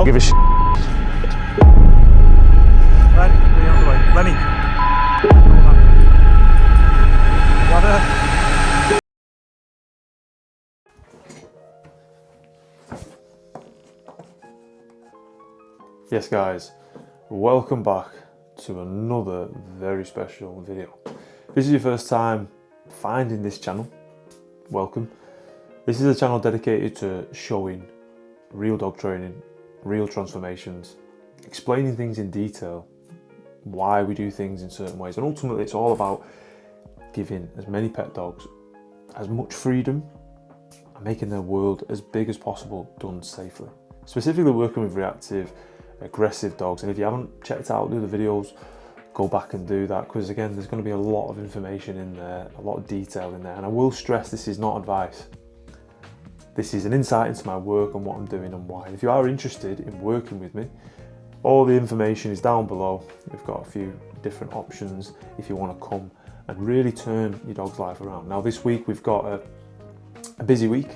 Don't give a shit. Lenny, be on the way. Lenny. Ladder. Yes guys, welcome back to another very special video. If this is your first time finding this channel, welcome. This is a channel dedicated to showing real dog training, real transformations, explaining things in detail, why we do things in certain ways, and ultimately it's all about giving as many pet dogs as much freedom and making their world as big as possible done safely. Specifically working with reactive, aggressive dogs, and if you haven't checked out the other videos, go back and do that, because again there's going to be a lot of information in there, a lot of detail in there, and I will stress this is not advice. This is an insight into my work and what I'm doing and why. If you are interested in working with me, all the information is down below. We've got a few different options if you want to come and really turn your dog's life around. Now this week we've got a busy week.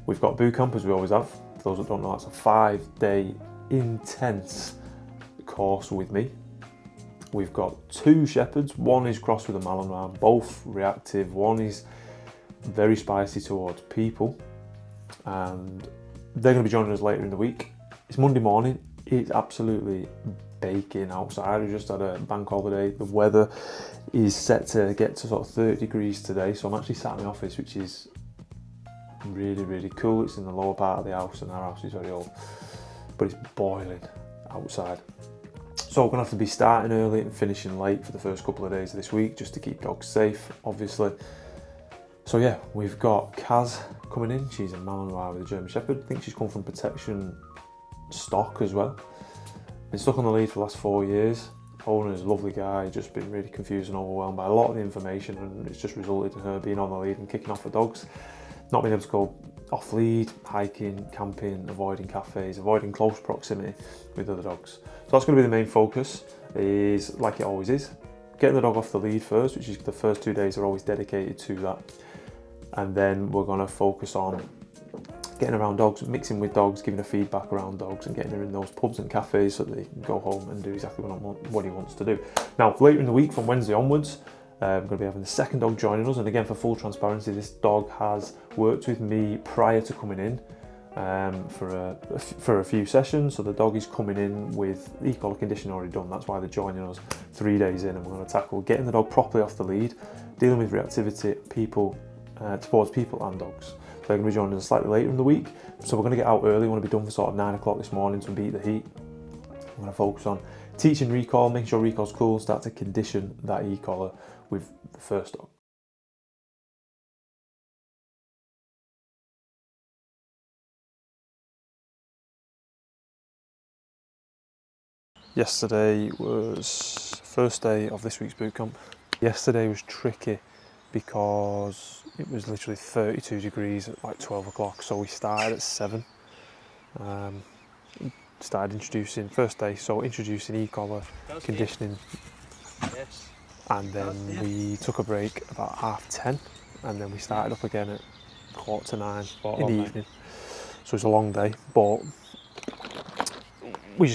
We've got boot camp, as we always have. For those that don't know, that's a 5-day intense course with me. We've got 2 shepherds. One is crossed with a Malinois, both reactive. One is very spicy towards people, and they're going to be joining us later in the week. It's Monday morning. It's absolutely baking outside. We just had a bank holiday. The weather is set to get to sort of 30 degrees today, so I'm actually sat in the office, which is really cool. It's in the lower part of the house, and our house is very old, but it's boiling outside. So we're gonna have to be starting early and finishing late for the first couple of days of this week, just to keep dogs safe, obviously. So yeah, we've got Kaz coming in. She's a Malinois with a German Shepherd. I think she's come from protection stock as well. Been stuck on the lead for the last 4 years. Owner's a lovely guy, just been really confused and overwhelmed by a lot of the information, and it's just resulted in her being on the lead and kicking off the dogs. Not being able to go off lead, hiking, camping, avoiding cafes, avoiding close proximity with other dogs. So that's going to be the main focus, is like it always is, getting the dog off the lead first, which is the first 2 days are always dedicated to that. And then we're going to focus on getting around dogs, mixing with dogs, giving her feedback around dogs, and getting her in those pubs and cafes so that they can go home and do exactly what he wants to do. Now, later in the week, from Wednesday onwards, I'm going to be having the second dog joining us, and again, for full transparency, this dog has worked with me prior to coming in for a few sessions. So the dog is coming in with e-collar conditioning already done. That's why they're joining us 3 days in, and we're going to tackle getting the dog properly off the lead, dealing with reactivity towards people and dogs. They're going to be joining us slightly later in the week, so we're going to get out early. We want to be done for sort of 9 o'clock this morning to beat the heat. We're going to focus on teaching recall, making sure recall's cool, and start to condition that e-collar with the first dog. Yesterday was first day of this week's boot camp. Yesterday was tricky because it was literally 32 degrees at like 12 o'clock, so we started at 7. Started introducing, first day, so introducing e-collar, conditioning, and then we took a break about 10:30, and then we started up again at 9:15 in the evening. So it's a long day, but we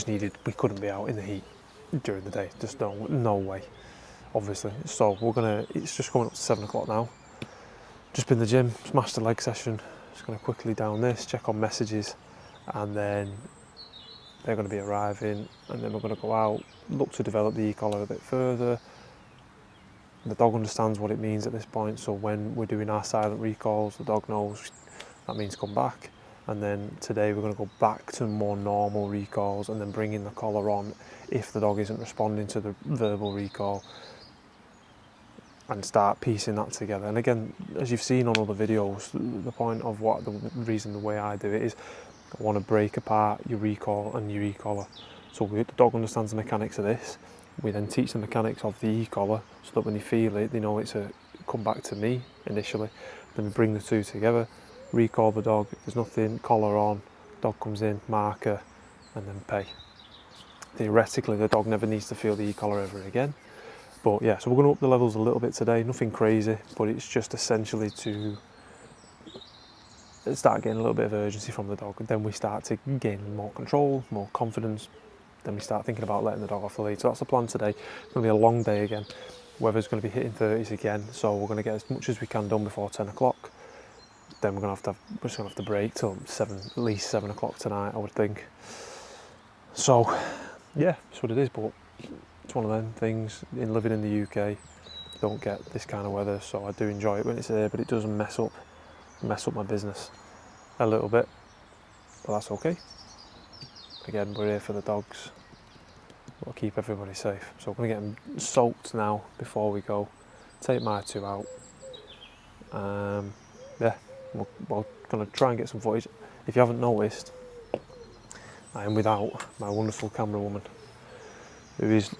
couldn't be out in the heat during the day, just no way, obviously. So it's just coming up to 7 o'clock now. Just been in the gym, smashed a leg session. Just gonna quickly down this, check on messages, and then they're going to be arriving, and then we're going to go out, look to develop the e-collar a bit further. The dog understands what it means at this point, so when we're doing our silent recalls, the dog knows that means come back. And then today we're going to go back to more normal recalls, and then bringing the collar on if the dog isn't responding to the verbal recall, and start piecing that together. And again, as you've seen on other videos, the point of the way I do it is I want to break apart your recall and your e-collar. So the dog understands the mechanics of this. We then teach the mechanics of the e-collar so that when they feel it, they know it's a come back to me initially. Then we bring the two together, recall the dog. If there's nothing, collar on, dog comes in, marker, and then pay. Theoretically, the dog never needs to feel the e-collar ever again. But yeah, so we're going to up the levels a little bit today. Nothing crazy, but it's just essentially to start getting a little bit of urgency from the dog. Then we start to gain more control, more confidence. Then we start thinking about letting the dog off the lead. So that's the plan today. It's going to be a long day again. Weather's going to be hitting 30s again, so we're going to get as much as we can done before 10 o'clock. Then we're just going to have to break till at least 7 o'clock tonight, I would think. So yeah, that's what it is. But it's one of them things. In living in the UK, don't get this kind of weather, so I do enjoy it when it's here, but it does mess up my business a little bit, but that's okay. Again, we're here for the dogs. We'll keep everybody safe. So we're going to get them soaked now before we go. Take my 2 out. Yeah, we're going to try and get some footage. If you haven't noticed, I am without my wonderful camera woman, who is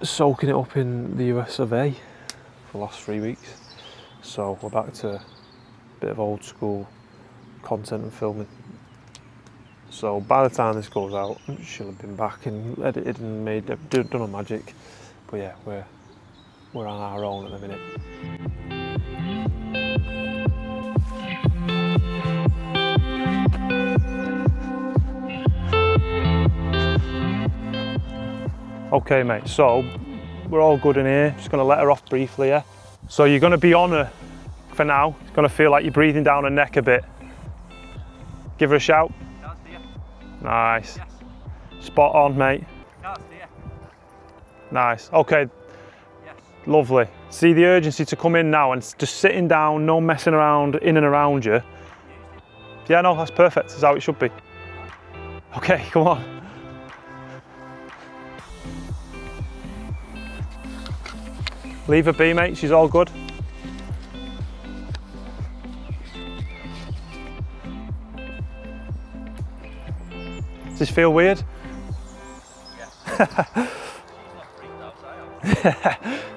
soaking it up in the US of A for the last 3 weeks. So we're back to a bit of old school content and filming. So by the time this goes out, she'll have been back and edited and done a magic. But yeah, we're on our own at the minute. Okay mate, so we're all good in here. Just gonna let her off briefly, yeah? So you're gonna be on her for now. It's gonna feel like you're breathing down her neck a bit. Give her a shout. Nice. Yes. Spot on, mate. Nice. Okay. Yes. Lovely. See the urgency to come in now and just sitting down, no messing around in and around you. Yeah, no, that's perfect. That's how it should be. Okay, come on. Leave her be, mate. She's all good. Does this feel weird? Yes.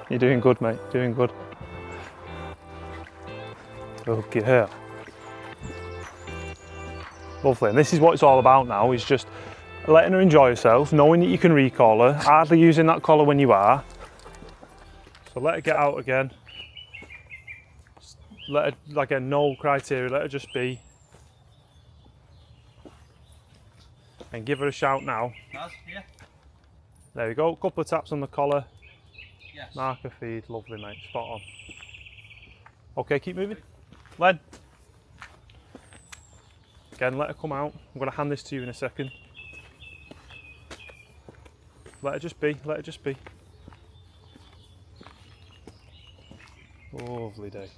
You're doing good, mate. Doing good. Look at her. Lovely. And this is what it's all about now, is just letting her enjoy herself, knowing that you can recall her, hardly using that collar when you are. So let her get out again. Let her, again, no criteria, let her just be. And give her a shout now. Yeah. There we go, couple of taps on the collar. Yes. Marker feed, lovely mate, spot on. Okay, keep moving. Len. Again, let her come out. I'm going to hand this to you in a second. Let her just be, let her just be. Lovely day.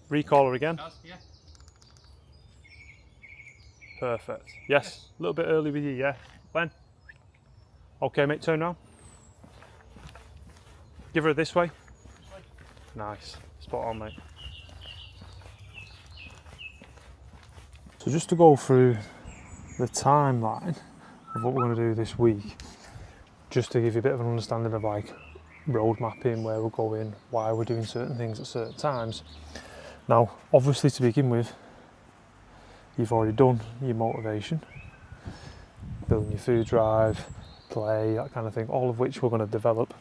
Recall her again. Yeah. Perfect. Yes, a little bit early with you, yeah. Len. Okay, mate, turn around. Give her this way. Nice. Spot on, mate. So just to go through the timeline of what we're going to do this week, just to give you a bit of an understanding of like road mapping, where we're going, why we're doing certain things at certain times. Now, obviously to begin with, you've already done your motivation, building your food drive, play, that kind of thing, all of which we're going to develop.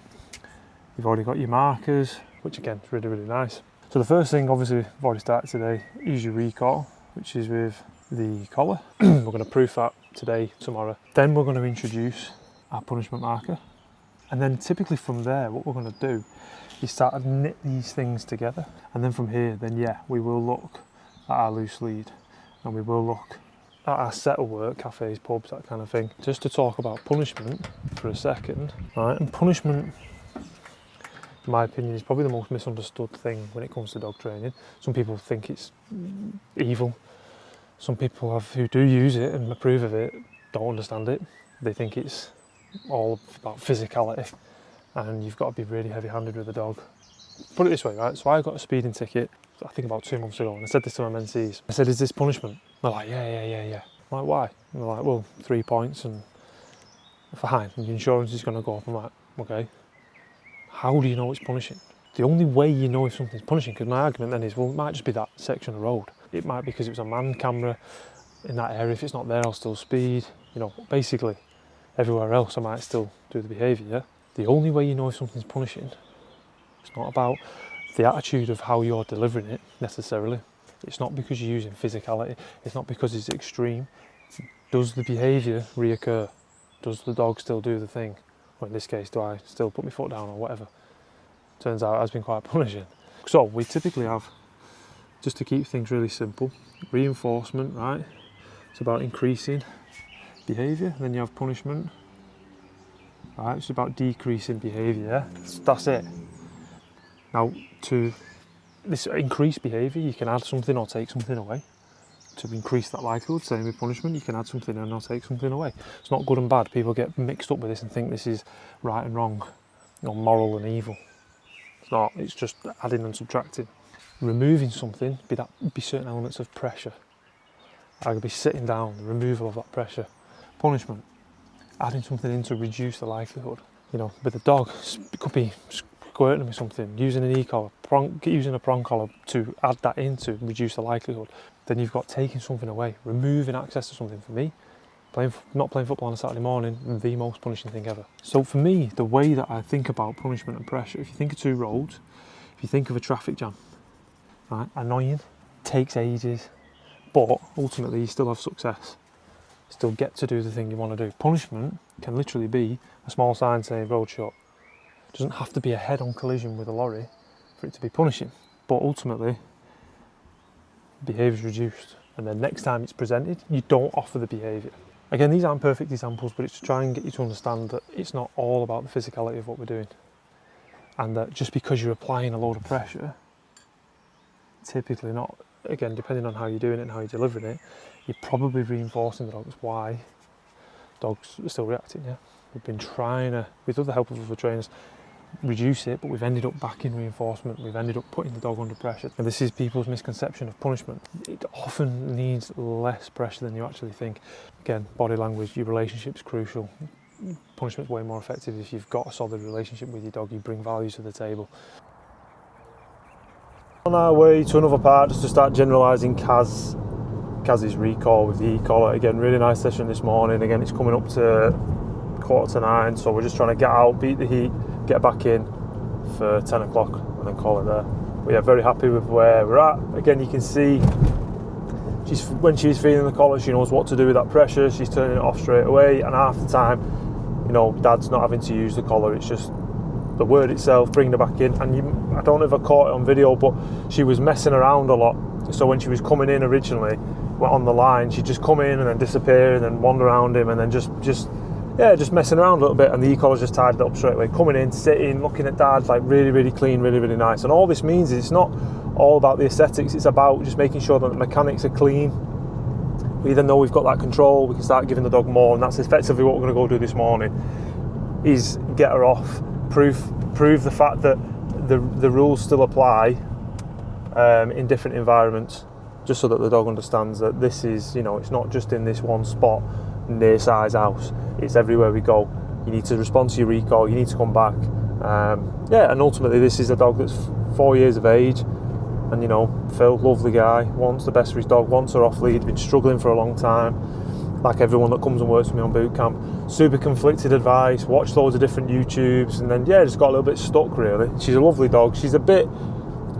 You've already got your markers, which again is really, really nice. So the first thing, obviously, we've already started today, is your recall, which is with the collar. We're going to proof that today, tomorrow. Then we're going to introduce our punishment marker. And then typically from there, what we're going to do is start to knit these things together. And then from here, then yeah, we will look at our loose lead, and we will look at our set of work, cafes, pubs, that kind of thing. Just to talk about punishment for a second, right? And punishment, in my opinion, is probably the most misunderstood thing when it comes to dog training. Some people think it's evil. Some people who do use it and approve of it don't understand it. They think it's all about physicality, and you've got to be really heavy-handed with the dog. Put it this way, right? So I got a speeding ticket, I think about 2 months ago, and I said this to my mentees. I said, "Is this punishment?" They're like, yeah. I'm like, why? And they're like, well, 3 points and fine, and the insurance is going to go up. I'm like, okay. How do you know it's punishing? The only way you know if something's punishing, because my argument then is, well, it might just be that section of road. It might be because it was a manned camera in that area. If it's not there, I'll still speed. You know, basically, everywhere else I might still do the behaviour, yeah? The only way you know if something's punishing, it's not about the attitude of how you're delivering it necessarily. It's not because you're using physicality, it's not because it's extreme. Does the behaviour reoccur? Does the dog still do the thing? Or in this case, do I still put my foot down or whatever? Turns out it has been quite punishing. So we typically have, just to keep things really simple, reinforcement, right? It's about increasing behaviour. Then you have punishment, right? It's about decreasing behaviour, yeah? That's it. Now, to this increased behaviour, you can add something or take something away. To increase that likelihood, same with punishment, you can add something in or take something away. It's not good and bad. People get mixed up with this and think this is right and wrong, or moral and evil. It's not, it's just adding and subtracting. Removing something, be certain elements of pressure. I could be sitting down, the removal of that pressure. Punishment, adding something in to reduce the likelihood. You know, with a dog, it could be squirting them with something, using an e-collar, using a prong collar to add that in to reduce the likelihood. Then you've got taking something away, removing access to something. For me, not playing football on a Saturday morning, the most punishing thing ever. So for me, the way that I think about punishment and pressure, if you think of two roads, if you think of a traffic jam, right, annoying, takes ages, but ultimately you still have success. You still get to do the thing you want to do. Punishment can literally be a small sign saying road shut. It doesn't have to be a head-on collision with a lorry for it to be punishing, but ultimately behaviour is reduced, and then next time it's presented you don't offer the behaviour. Again, these aren't perfect examples, but it's to try and get you to understand that it's not all about the physicality of what we're doing, and that just because you're applying a load of pressure, typically not, again depending on how you're doing it and how you're delivering it, you're probably reinforcing the dog. That's why dogs are still reacting. Yeah, we've been trying to, with the help of other trainers, reduce it, but we've ended up back in reinforcement. We've ended up putting the dog under pressure, and this is people's misconception of punishment. It often needs less pressure than you actually think. Again, body language, your relationship's crucial. Punishment's way more effective if you've got a solid relationship with your dog. You bring values to the table. On our way to another part, just to start generalising Kaz's recall with the e-collar. Again, really nice session this morning. Again, it's coming up to 8:45, so we're just trying to get out, beat the heat, get back in for 10 o'clock and then call it there. But yeah, very happy with where we're at. Again, you can see when she's feeling the collar, she knows what to do with that pressure. She's turning it off straight away, and half the time, you know, Dad's not having to use the collar. It's just the word itself, bringing her back in. And I don't know if I caught it on video, but she was messing around a lot. So when she was coming in originally, on the line, she'd just come in and then disappear and then wander around him and then just messing around a little bit, and the e-collar just tied it up straight away. Coming in, sitting, looking at Dad, like really, really clean, really, really nice. And all this means is it's not all about the aesthetics, it's about just making sure that the mechanics are clean. We then know we've got that control, we can start giving the dog more, and that's effectively what we're going to go do this morning, is get her off, prove the fact that the rules still apply in different environments, just so that the dog understands that this is, you know, it's not just in this one spot near size house, it's everywhere we go. You need to respond to your recall, you need to come back. And ultimately this is a dog that's 4 years of age, and you know, Phil, lovely guy, wants the best for his dog, wants her off lead, been struggling for a long time, like everyone that comes and works with me on boot camp. Super conflicted advice, watched loads of different YouTubes, and then just got a little bit stuck really. She's a lovely dog, she's a bit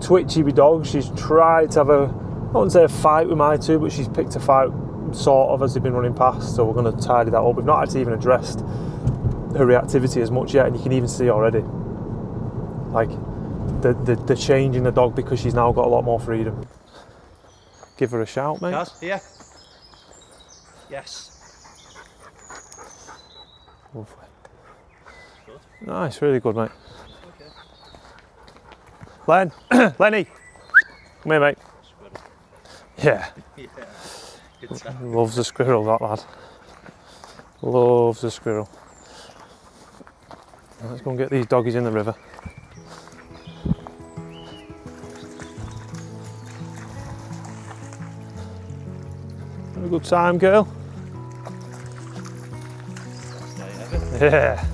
twitchy with dogs. She's tried to have I wouldn't say a fight with my two, but she's picked a fight sort of as they've been running past, so we're going to tidy that up. We've not actually even addressed her reactivity as much yet, and you can even see already like the change in the dog because she's now got a lot more freedom. Give her a shout, mate. Kaz, here. Yes. Lovely. Good. Nice, really good, mate. Okay. Lenny, come here, mate. Yeah. Yeah. Good stuff. Loves the squirrel, that lad. Loves the squirrel. Let's go and get these doggies in the river. Have a good time, girl? Yeah.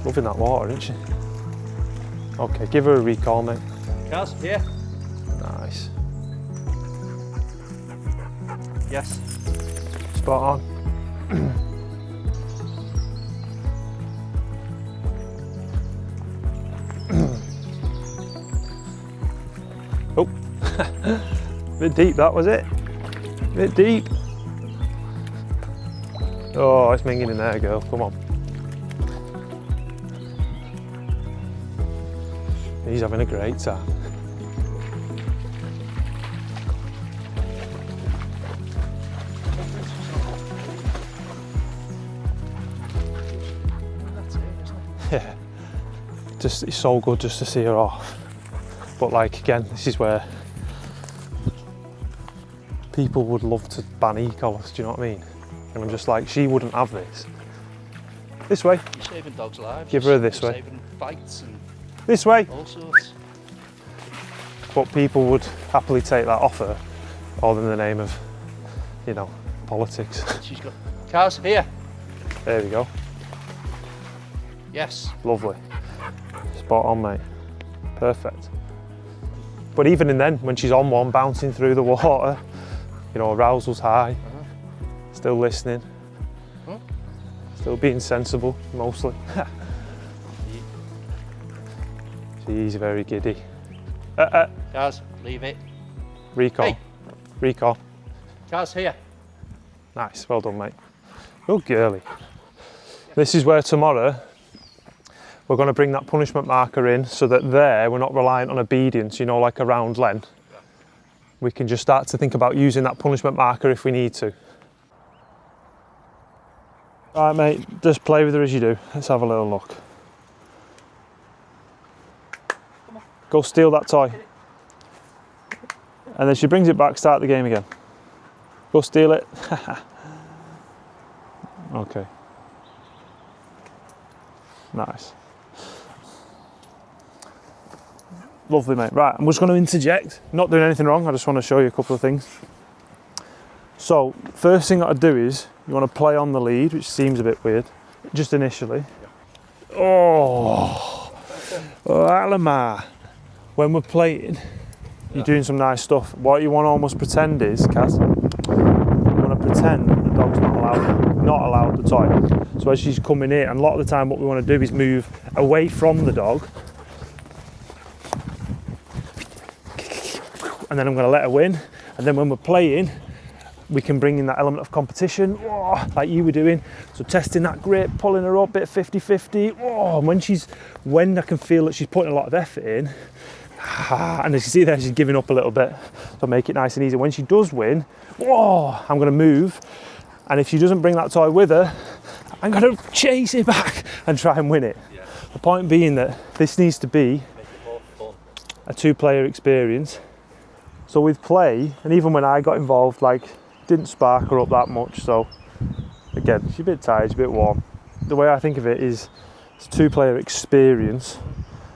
Loving that water, isn't she? Okay, give her a recall, mate. Kaz, here. Nice. Yes. Spot on. Oh. Bit deep, that was it. Bit deep. Oh, it's minging in there, girl. Come on. He's having a great time. Yeah, just it's so good just to see her off. But like again, this is where people would love to ban e-collars, do you know what I mean? And I'm just like, she wouldn't have this. This way. You're saving dogs' lives. Give her this way. Saving fights and this way. all sorts. But people would happily take that off her, all in the name of, you know, politics. She's got cars here. There we go. Yes. Lovely. Spot on, mate. Perfect. But even in then, when she's on one, bouncing through the water, you know, arousal's high, still listening, still being sensible, mostly. She's very giddy. Cars, leave it. Recall. Hey. Recall. Cars here. Nice, well done, mate. Good girly. This is where tomorrow we're going to bring that punishment marker in so that there we're not reliant on obedience, you know, like a round len. We can just start to think about using that punishment marker if we need to. All right, mate, just play with her as you do. Let's have a little look. Go steal that toy. And then she brings it back, start the game again. Go steal it. Okay. Nice. Lovely, mate. Right, I'm just going to interject. Not doing anything wrong, I just want to show you a couple of things. So, first thing that I do is, you want to play on the lead, which seems a bit weird, just initially. Oh, Alamar. When we're playing, you're doing some nice stuff. What you want to almost pretend is, Kaz, you want to pretend that the dog's not allowed the toy. So as she's coming in, and a lot of the time what we want to do is move away from the dog. And then I'm going to let her win. And then when we're playing, we can bring in that element of competition, like you were doing. So testing that grip, pulling her up, bit 50-50. And when I can feel that she's putting a lot of effort in, and as you see there, she's giving up a little bit. So make it nice and easy. When she does win, I'm going to move. And if she doesn't bring that toy with her, I'm going to chase it back and try and win it. Yeah. The point being that this needs to be a two-player experience. So with play, and even when I got involved, like, didn't spark her up that much. So again, she's a bit tired, she's a bit warm. The way I think of it is it's a two-player experience.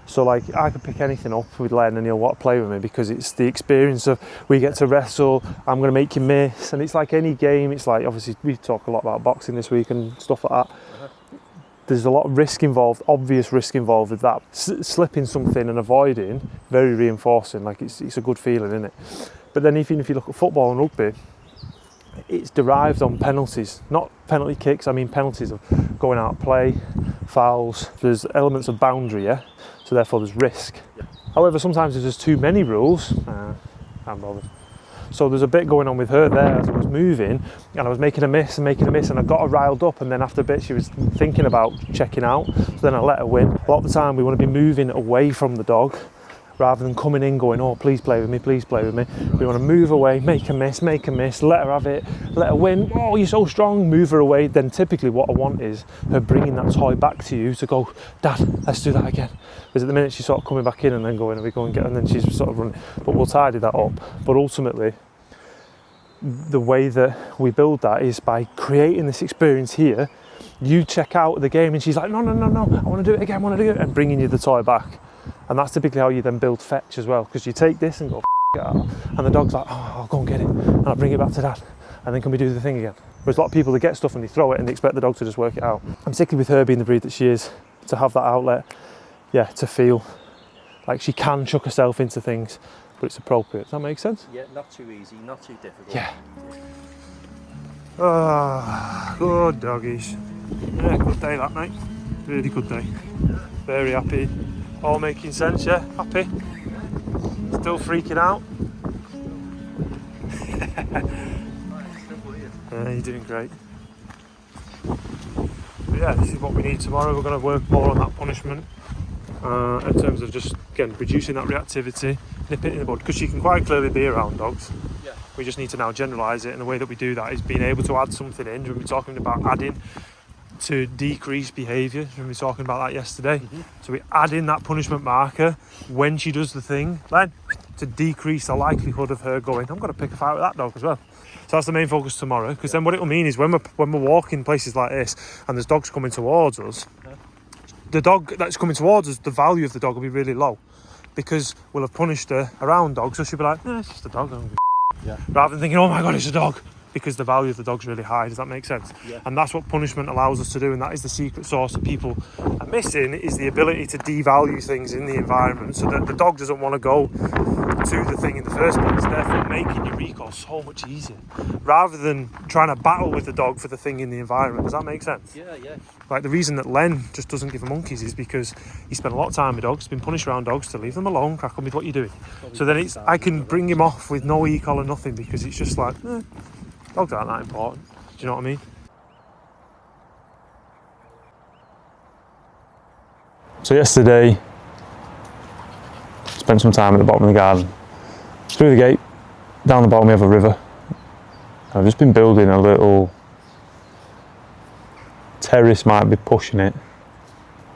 So like, I could pick anything up with Len and he'll want to play with me because it's the experience of we get to wrestle, I'm going to make you miss. And it's like any game, it's like, obviously we talk a lot about boxing this week and stuff like that. There's a lot of risk involved, obvious risk involved with that. Slipping something and avoiding, very reinforcing, like it's a good feeling, isn't it? But then even if you look at football and rugby, it's derived on penalties, not penalty kicks, I mean penalties of going out of play, fouls. There's elements of boundary, yeah? So therefore there's risk. Yeah. However, sometimes if there's too many rules, I'm bothered. So there's a bit going on with her there as I was moving, and I was making a miss, and I got her riled up, and then after a bit she was thinking about checking out, so then I let her win. A lot of the time we want to be moving away from the dog, rather than coming in going, oh, please play with me, please play with me. We want to move away, make a miss, let her have it, let her win. Oh, you're so strong, move her away. Then typically what I want is her bringing that toy back to you to go, Dad, let's do that again. Because at the minute she's sort of coming back in and then going, and we go and get, and then she's sort of running. But we'll tidy that up. But ultimately, the way that we build that is by creating this experience here. You check out the game and she's like, no, I want to do it again, and bringing you the toy back. And that's typically how you then build fetch as well, because you take this and go it out, and the dog's like, oh, I'll go and get it, and I'll bring it back to Dad, and then can we do the thing again? Whereas a lot of people, they get stuff and they throw it and they expect the dog to just work it out. And particularly with her being the breed that she is, to have that outlet, yeah, to feel like she can chuck herself into things, but it's appropriate. Does that make sense? Yeah, not too easy, not too difficult. Yeah. Ah, good doggies. Yeah, good day that, mate. Really good day. Very happy. All making sense, yeah? Happy? Still freaking out? You're doing great. But yeah, this is what we need tomorrow. We're going to work more on that punishment in terms of just, again, reducing that reactivity, nip it in the bud, because she can quite clearly be around dogs. Yeah. We just need to now generalise it, and the way that we do that is being able to add something in. We've been talking about adding to decrease behaviour. We were talking about that yesterday. So we add in that punishment marker when she does the thing, then to decrease the likelihood of her going, I'm going to pick a fight with that dog as well. So that's the main focus tomorrow, because then what it will mean is when we're walking places like this and there's dogs coming towards us, the dog that's coming towards us, the value of the dog will be really low, because we'll have punished her around dogs, so she'll be like, it's just a dog, I don't give a Yeah. rather than thinking, oh my god, it's a dog, because the value of the dog's really high. Does that make sense? Yeah. And that's what punishment allows us to do, and that is the secret sauce that people are missing, is the ability to devalue things in the environment so that the dog doesn't want to go to the thing in the first place, therefore making your recall so much easier, rather than trying to battle with the dog for the thing in the environment. Does that make sense? Yeah, yeah. Like the reason that Len just doesn't give a monkeys is because he spent a lot of time with dogs, been punished around dogs, to leave them alone, crack on with what you're doing. So then I can bring him off with no e-collar, nothing, because it's just like, dogs aren't that important. Do you know what I mean? So yesterday, spent some time at the bottom of the garden. Through the gate, down the bottom we have a river. I've just been building a little terrace, might be pushing it,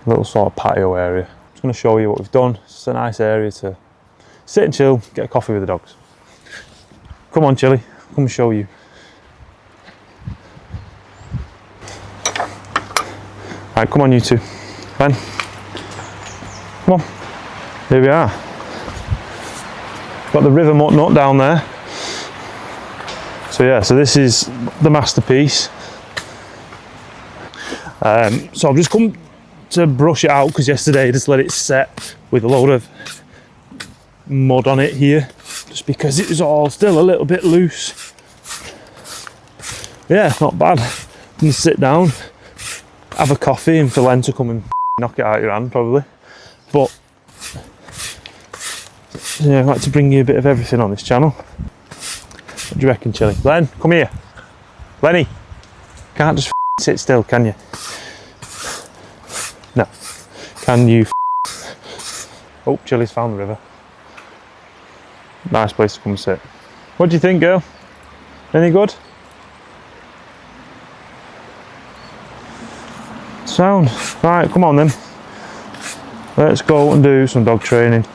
a little sort of patio area. I'm just going to show you what we've done. It's a nice area to sit and chill, get a coffee with the dogs. Come on, Chilly, come and show you. Right, come on you two. Ben, come on. Here we are. Got the river mutt nut down there. So yeah, so this is the masterpiece. So I've just come to brush it out, because yesterday I just let it set with a load of mud on it here, just because it was all still a little bit loose. Yeah, not bad. You can sit down, have a coffee, and for Len to come and knock it out of your hand probably. But yeah, I'd like to bring you a bit of everything on this channel. What do you reckon, Chilly? Len, come here. Lenny, can't just sit still, can you? No. Can you? Oh, Chilly's found the river. Nice place to come and sit. What do you think, girl? Any good? Sound. Right, come on then. Let's go and do some dog training.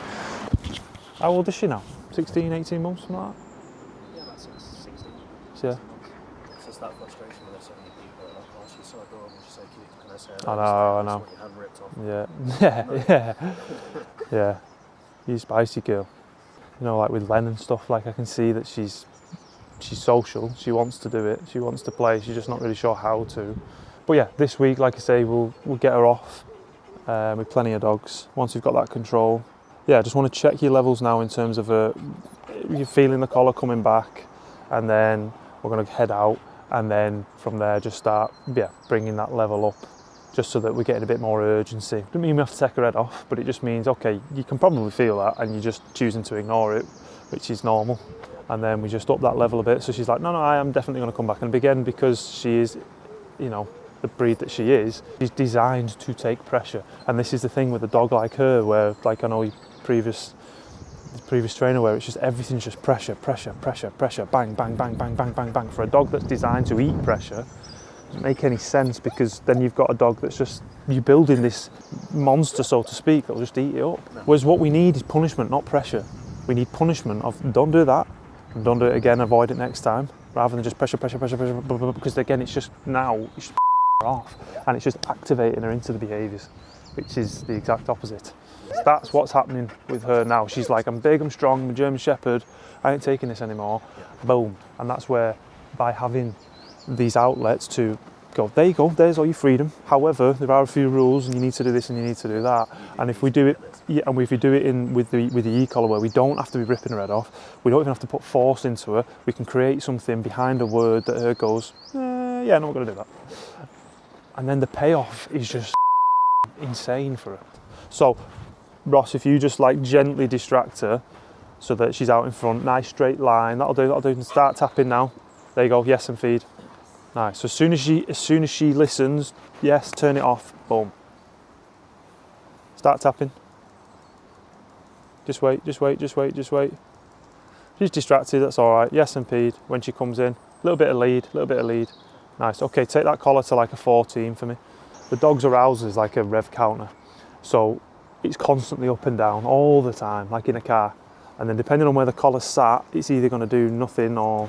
How old is she now? 16, 18 months, something like that? Yeah, that's 16. Yeah. It's just that frustration with so many people. Like, oh, she's so adorable. She's so cute. Can I say that? I know. Your hand ripped off. Yeah. Yeah. You spicy girl. You know, like with Len and stuff, like I can see that she's social. She wants to do it. She wants to play. She's just not really sure how to. But yeah, this week, like I say, we'll get her off with plenty of dogs. Once we've got that control. Yeah, I just want to check your levels now in terms of you're feeling the collar coming back, and then we're going to head out, and then from there just start bringing that level up, just so that we're getting a bit more urgency. Doesn't mean we have to take her head off, but it just means, okay, you can probably feel that and you're just choosing to ignore it, which is normal. And then we just up that level a bit, so she's like, no, I am definitely going to come back. And again, because she is, you know, the breed that she is, she's designed to take pressure. And this is the thing with a dog like her, where, like I know the previous trainer, where it's just everything's just pressure, bang, bang, bang, bang, bang, bang, bang. For a dog that's designed to eat pressure, it doesn't make any sense, because then you've got a dog that's just, you're building this monster, so to speak, that'll just eat it up. Whereas what we need is punishment, not pressure. We need punishment of, don't do that, and don't do it again, avoid it next time, rather than just pressure, because again, it's just now, it's just off, and it's just activating her into the behaviours, which is the exact opposite. That's what's happening with her now. She's like, I'm big, I'm strong, I'm a German Shepherd, I ain't taking this anymore. Boom. And that's where, by having these outlets to go, there you go, there's all your freedom. However, there are a few rules, and you need to do this and you need to do that. And if we do it, and if we do it with the e-collar, where we don't have to be ripping her head off, we don't even have to put force into her, we can create something behind a word that her goes, yeah, no, we're going to do that. And then the payoff is just insane for her. So, Ross, if you just like gently distract her, so that she's out in front. Nice straight line. That'll do. Start tapping now. There you go. Yes, and feed. Nice. So as soon as she listens, yes, turn it off. Boom. Start tapping. Just wait. She's distracted. That's all right. Yes, and feed when she comes in. A little bit of lead. Nice. Okay, take that collar to like a 14 for me. The dog's arousal is like a rev counter, so it's constantly up and down all the time, like in a car. And then depending on where the collar's sat, it's either going to do nothing or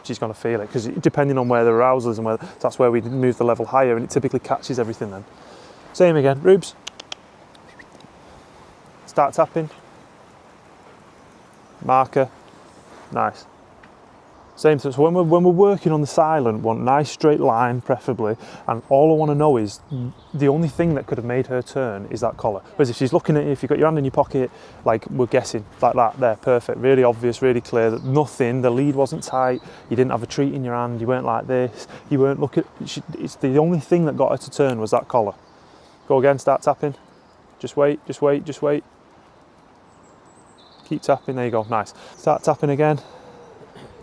she's going to feel it, because depending on where the arousal is and where, that's where we move the level higher, and it typically catches everything then. Same again, Rubes. Start tapping. Marker. Nice. Same thing. So when we're working on the silent, want nice straight line preferably, and all I want to know is the only thing that could have made her turn is that collar. Whereas if she's looking at you, if you've got your hand in your pocket, like we're guessing, like that, there, perfect, really obvious, really clear that nothing, the lead wasn't tight, you didn't have a treat in your hand, you weren't like this, you weren't looking, it's the only thing that got her to turn was that collar. Go again, start tapping. Just wait. Keep tapping, there you go, nice. Start tapping again.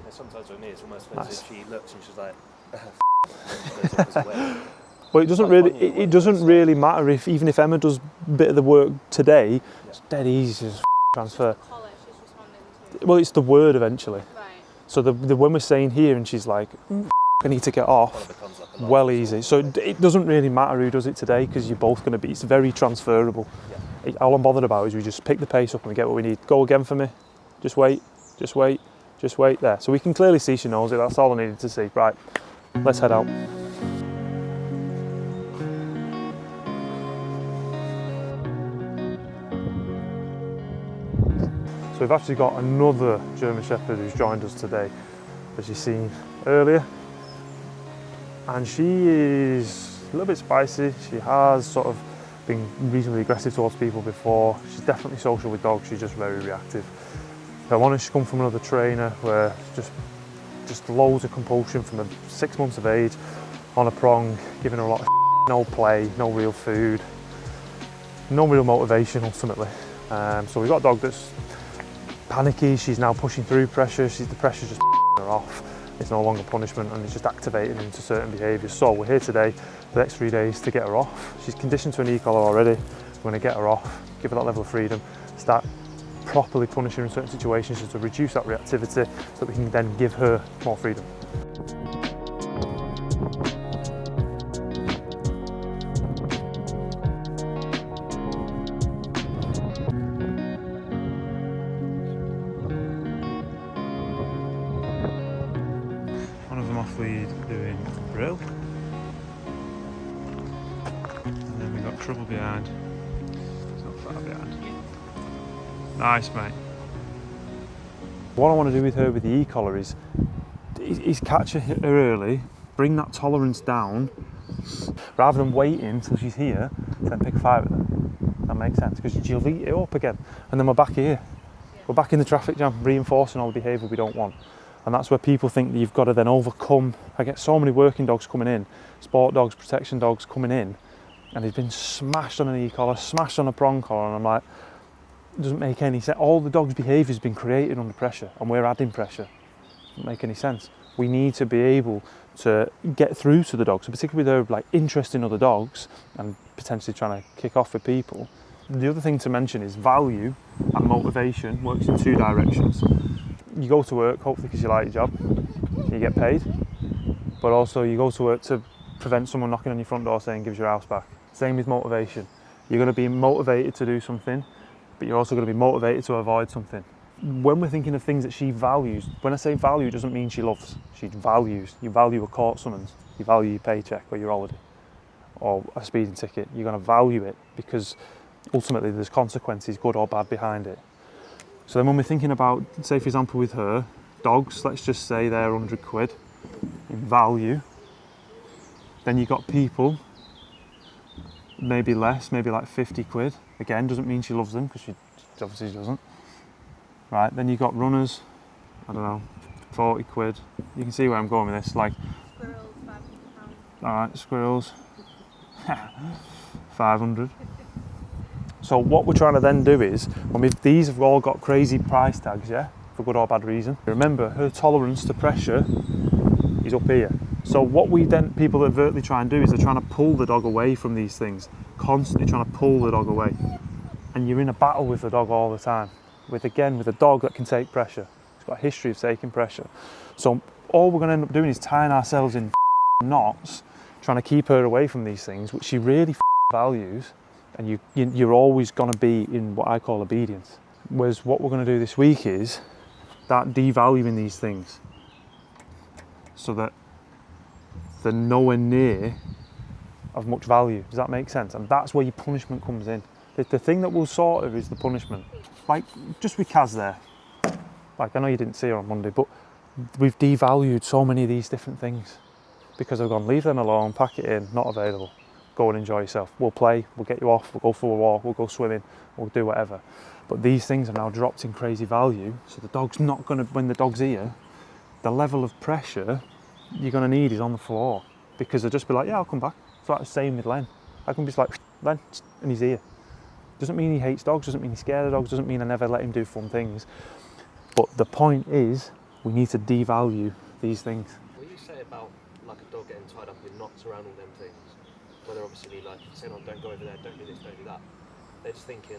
Sometimes with me, it's almost Nice. as if she looks and she's like, goes off as well. Well, it doesn't really matter if, even if Emma does a bit of the work today, it's dead easy to just transfer. Collar, she's responding to. Well, it's the word eventually. Right. So the when we're saying here and she's like, I need to get off, Becomes like a lot well of easy. So it doesn't really matter who does it today, because you're both going to be, it's very transferable. Yeah. All I'm bothered about is we just pick the pace up and we get what we need. Go again for me. Just wait. There. So we can clearly see she knows it. That's all I needed to see. Right, let's head out. So we've actually got another German Shepherd who's joined us today, as you've seen earlier. And she is a little bit spicy. She has sort of been reasonably aggressive towards people before. She's definitely social with dogs. She's just very reactive. I wanted to come from another trainer where just loads of compulsion from 6 months of age, on a prong, giving her a lot of no play, no real food, no real motivation ultimately. So we've got a dog that's panicky. She's now pushing through pressure. The pressure's just her off. It's no longer punishment, and it's just activating into certain behaviours. So we're here today for the next 3 days to get her off. She's conditioned to an e-collar already. We're going to get her off, give her that level of freedom, start properly punishing her in certain situations just to reduce that reactivity, so that we can then give her more freedom. One of them off lead doing brill, and then we got trouble behind. It's not far behind. Nice, mate. What I want to do with her with the e-collar is catch her early, bring that tolerance down, rather than waiting till she's here, then pick a fight with her. That makes sense, because she'll eat it up again, and then we're back here. We're back in the traffic jam, reinforcing all the behaviour we don't want. And that's where people think that you've got to then overcome. I get so many working dogs coming in, sport dogs, protection dogs coming in, and they've been smashed on an e-collar, smashed on a prong collar, and I'm like, it doesn't make any sense. All the dog's behaviour has been created under pressure, and we're adding pressure. It doesn't make any sense. We need to be able to get through to the dogs, so particularly with their like interest in other dogs and potentially trying to kick off with people. The other thing to mention is value and motivation works in two directions. You go to work hopefully because you like your job, you get paid, but also you go to work to prevent someone knocking on your front door saying give us your house back. Same with motivation. You're going to be motivated to do something, but you're also going to be motivated to avoid something. When we're thinking of things that she values, when I say value, it doesn't mean she loves. She values. You value a court summons, you value your paycheck or your holiday, or a speeding ticket. You're going to value it because ultimately there's consequences, good or bad, behind it. So then when we're thinking about, say for example with her, dogs, let's just say they're 100 quid in value. Then you've got people, maybe less, maybe like 50 quid. Again, doesn't mean she loves them, because she obviously doesn't. Right, then you've got runners, I don't know, 40 quid. You can see where I'm going with this, like... Squirrels, £500. Alright, squirrels, 500. So what we're trying to then do is, these have all got crazy price tags, yeah, for good or bad reason. Remember, her tolerance to pressure is up here. So what people overtly try and do is they're trying to pull the dog away from these things, constantly trying to pull the dog away. And you're in a battle with the dog all the time. With a dog that can take pressure. It's got a history of taking pressure. So all we're going to end up doing is tying ourselves in knots, trying to keep her away from these things, which she really values, and you're always going to be in what I call obedience. Whereas what we're going to do this week is that devaluing these things so that they're nowhere near of much value. Does that make sense? And that's where your punishment comes in. The thing that will sort her is the punishment. Like, just with Kaz there, like, I know you didn't see her on Monday, but we've devalued so many of these different things because I've gone, leave them alone, pack it in, not available, go and enjoy yourself. We'll play, we'll get you off, we'll go for a walk, we'll go swimming, we'll do whatever. But these things are now dropped in crazy value, so the dog's not going to, when the dog's here, the level of pressure you're going to need is on the floor, because they'll just be like, yeah, I'll come back. It's like the same with Len. I can be just like, Len, and he's here. Doesn't mean he hates dogs, doesn't mean he's scared of dogs, doesn't mean I never let him do fun things. But the point is, we need to devalue these things. What you say about like a dog getting tied up with knots around all them things, whether obviously like saying, oh, don't go over there, don't do this, don't do that, they're just thinking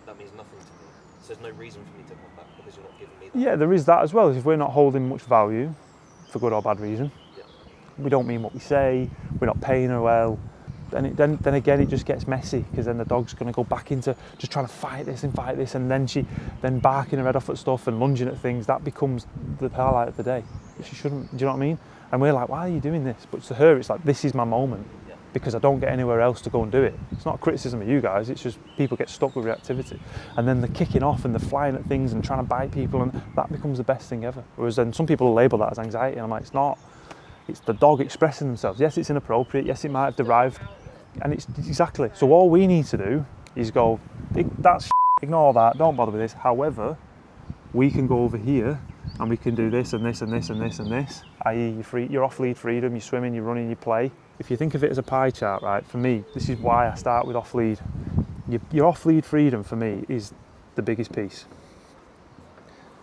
that means nothing to me. So there's no reason for me to come back because you're not giving me that. Yeah, there is that as well. If we're not holding much value, for good or bad reason, Yeah. we don't mean what we say, we're not paying her well, then again it just gets messy, because then the dog's going to go back into just trying to fight this, and then barking her head off at stuff and lunging at things. That becomes the highlight of the day. She shouldn't, do you know what I mean? And we're like, why are you doing this? But to her it's like, this is my moment, because I don't get anywhere else to go and do it. It's not a criticism of you guys, it's just people get stuck with reactivity, and then the kicking off and the flying at things and trying to bite people, and that becomes the best thing ever. Whereas then some people label that as anxiety, and I'm like, it's not. It's the dog expressing themselves. Yes, it's inappropriate, yes, it might have derived, and it's exactly. So all we need to do is go, that's ignore that, don't bother with this. However, we can go over here and we can do this and this and this and this and this, i.e. you're off lead freedom, you're swimming, you're running, you play. If you think of it as a pie chart, right, for me, this is why I start with off lead. Your off lead freedom for me is the biggest piece.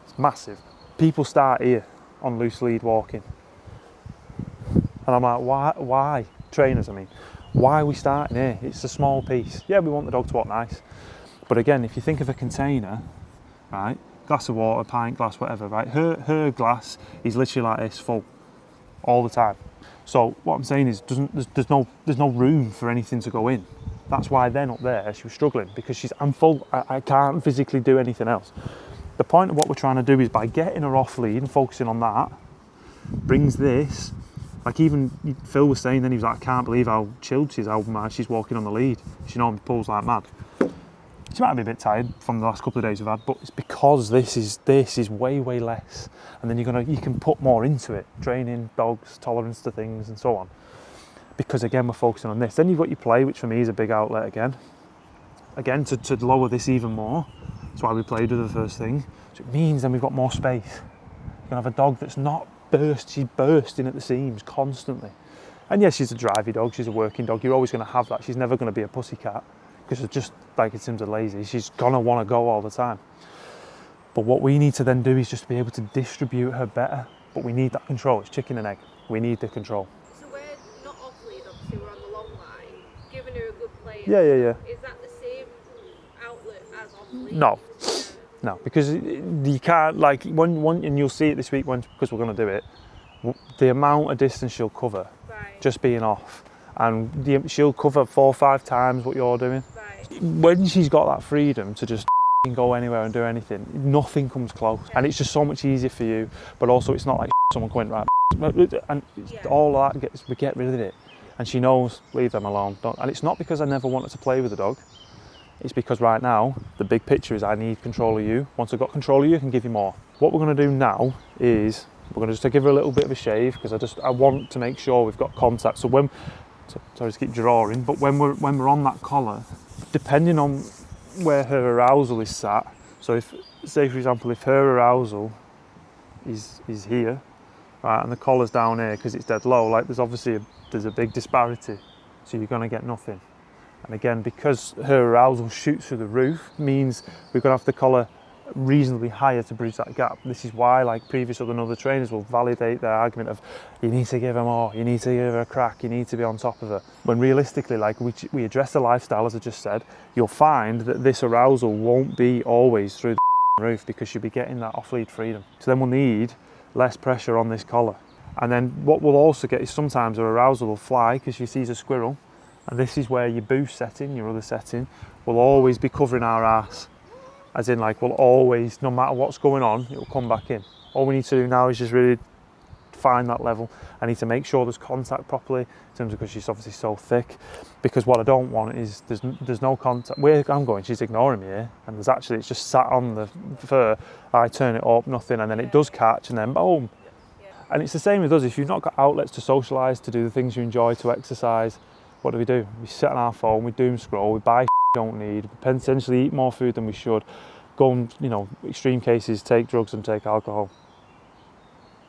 It's massive. People start here on loose lead walking. And I'm like, why? Trainers, I mean. Why are we starting here? It's a small piece. Yeah, we want the dog to walk nice. But again, if you think of a container, right, glass of water, pint glass, whatever, right, her glass is literally like this, full, all the time. So what I'm saying is, there's no room for anything to go in. That's why then up there, she was struggling, because I'm full, I can't physically do anything else. The point of what we're trying to do is, by getting her off lead and focusing on that, brings this. Like, even Phil was saying then, he was like, I can't believe how chilled she is, how she's walking on the lead. She normally pulls like mad. She might be a bit tired from the last couple of days we've had, but it's because this is way, way less. And then you can put more into it, training, dogs, tolerance to things and so on. Because again, we're focusing on this. Then you've got your play, which for me is a big outlet again. Again, to lower this even more. That's why we played with her the first thing. So it means then we've got more space. You're gonna have a dog that's not she's bursting at the seams constantly. And yes, she's a drivey dog, she's a working dog, you're always going to have that. She's never going to be a pussycat, because it's just like, it seems lazy. She's going to want to go all the time. But what we need to then do is just be able to distribute her better. But we need that control. It's chicken and egg. We need the control. So we're not off lead, obviously we're on the long line, giving her a good play. Yeah. Is that the same outlet as off lead? No, because you can't, like, and you'll see it this week because we're going to do it, the amount of distance she'll cover, Right. just being off, and she'll cover 4 or 5 times what you're doing. Right. When she's got that freedom to just go anywhere and do anything, nothing comes close, and it's just so much easier for you. But also, it's not like someone going, right, and all of that we get rid of it, and she knows, leave them alone. And it's not because I never wanted to play with the dog. It's because right now, the big picture is I need control of you. Once I've got control of you, I can give you more. What we're going to do now is, we're going to just give her a little bit of a shave, because I want to make sure we've got contact. So sorry to keep drawing, but when we're on that collar, depending on where her arousal is sat, so if, say for example, if her arousal is here, right, and the collar's down here because it's dead low, like there's a big disparity, so you're going to get nothing. And again, because her arousal shoots through the roof, means we've got to have the collar reasonably higher to bridge that gap. This is why, like previous other trainers will validate their argument of, you need to give her more, you need to give her a crack, you need to be on top of her. When realistically, like we address the lifestyle, as I just said, you'll find that this arousal won't be always through the roof, because she'll be getting that off-lead freedom. So then we'll need less pressure on this collar. And then what we'll also get is sometimes her arousal will fly because she sees a squirrel, and this is where your boost setting, your other setting, will always be covering our ass. As in, like, we'll always, no matter what's going on, it will come back in. All we need to do now is just really find that level. I need to make sure there's contact properly, in terms of, because she's obviously so thick, because what I don't want is there's no contact. Where I'm going, she's ignoring me here, and there's actually, it's just sat on the fur. I turn it up, nothing, and then it does catch, and then boom. And it's the same with us. If you've not got outlets to socialise, to do the things you enjoy, to exercise, what do? We sit on our phone, we doom scroll, we buy don't need, we potentially eat more food than we should, go and, you know, extreme cases, take drugs and take alcohol.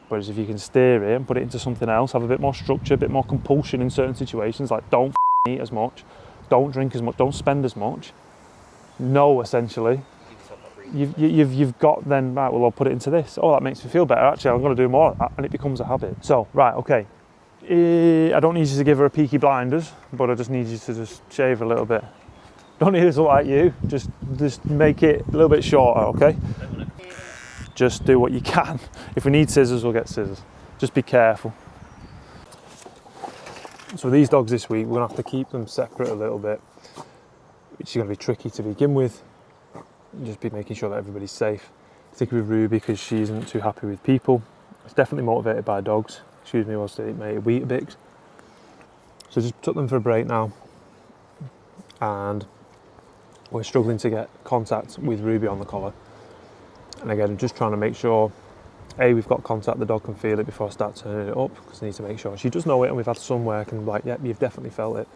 Whereas if you can steer it and put it into something else, have a bit more structure, a bit more compulsion in certain situations, like don't eat as much, don't drink as much, don't spend as much. No, essentially, you've got then, right, well, I'll put it into this. Oh, that makes me feel better. Actually, I'm going to do more of that, and it becomes a habit. So, right, okay. I don't need you to give her a Peaky Blinders, but I just need you to just shave a little bit. Don't need it to look like you, just make it a little bit shorter, okay? Just do what you can. If we need scissors, we'll get scissors. Just be careful. So these dogs this week, we're gonna have to keep them separate a little bit, which is gonna be tricky to begin with. Just be making sure that everybody's safe. Particularly with Ruby, because she isn't too happy with people. It's definitely motivated by dogs. Excuse me, whilst I eat my Weetabix. So just took them for a break now. And we're struggling to get contact with Ruby on the collar. And again, I'm just trying to make sure, A, we've got contact, the dog can feel it before I start turning it up, because I need to make sure she does know it, and we've had some where I can, like, yep, you've definitely felt it.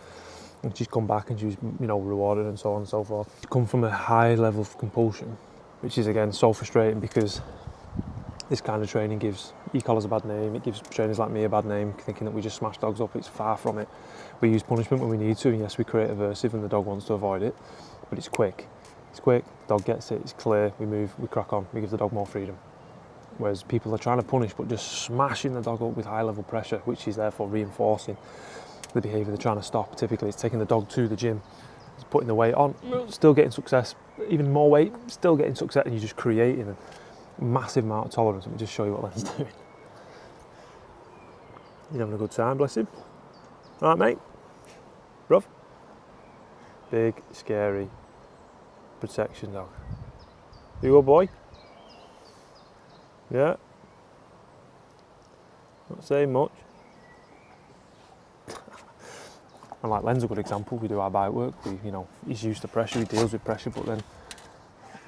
And she's come back and she's, you know, rewarded and so on and so forth. Come from a high level of compulsion, which is again so frustrating, because this kind of training gives e-collars a bad name, it gives trainers like me a bad name, thinking that we just smash dogs up. It's far from it. We use punishment when we need to, and yes, we create aversive and the dog wants to avoid it, but it's quick. It's quick, the dog gets it, it's clear, we move, we crack on, we give the dog more freedom. Whereas people are trying to punish, but just smashing the dog up with high level pressure, which is therefore reinforcing the behaviour they're trying to stop. Typically, it's taking the dog to the gym, it's putting the weight on, still getting success, even more weight, still getting success, and you're just creating a massive amount of tolerance. Let me just show you what Len's doing. He's having a good time, bless him. All right, mate. Bruv. Big, scary protection dog. You good boy? Yeah. Not saying much. And like Len's a good example. We do our bite work. You know, he's used to pressure. He deals with pressure, but then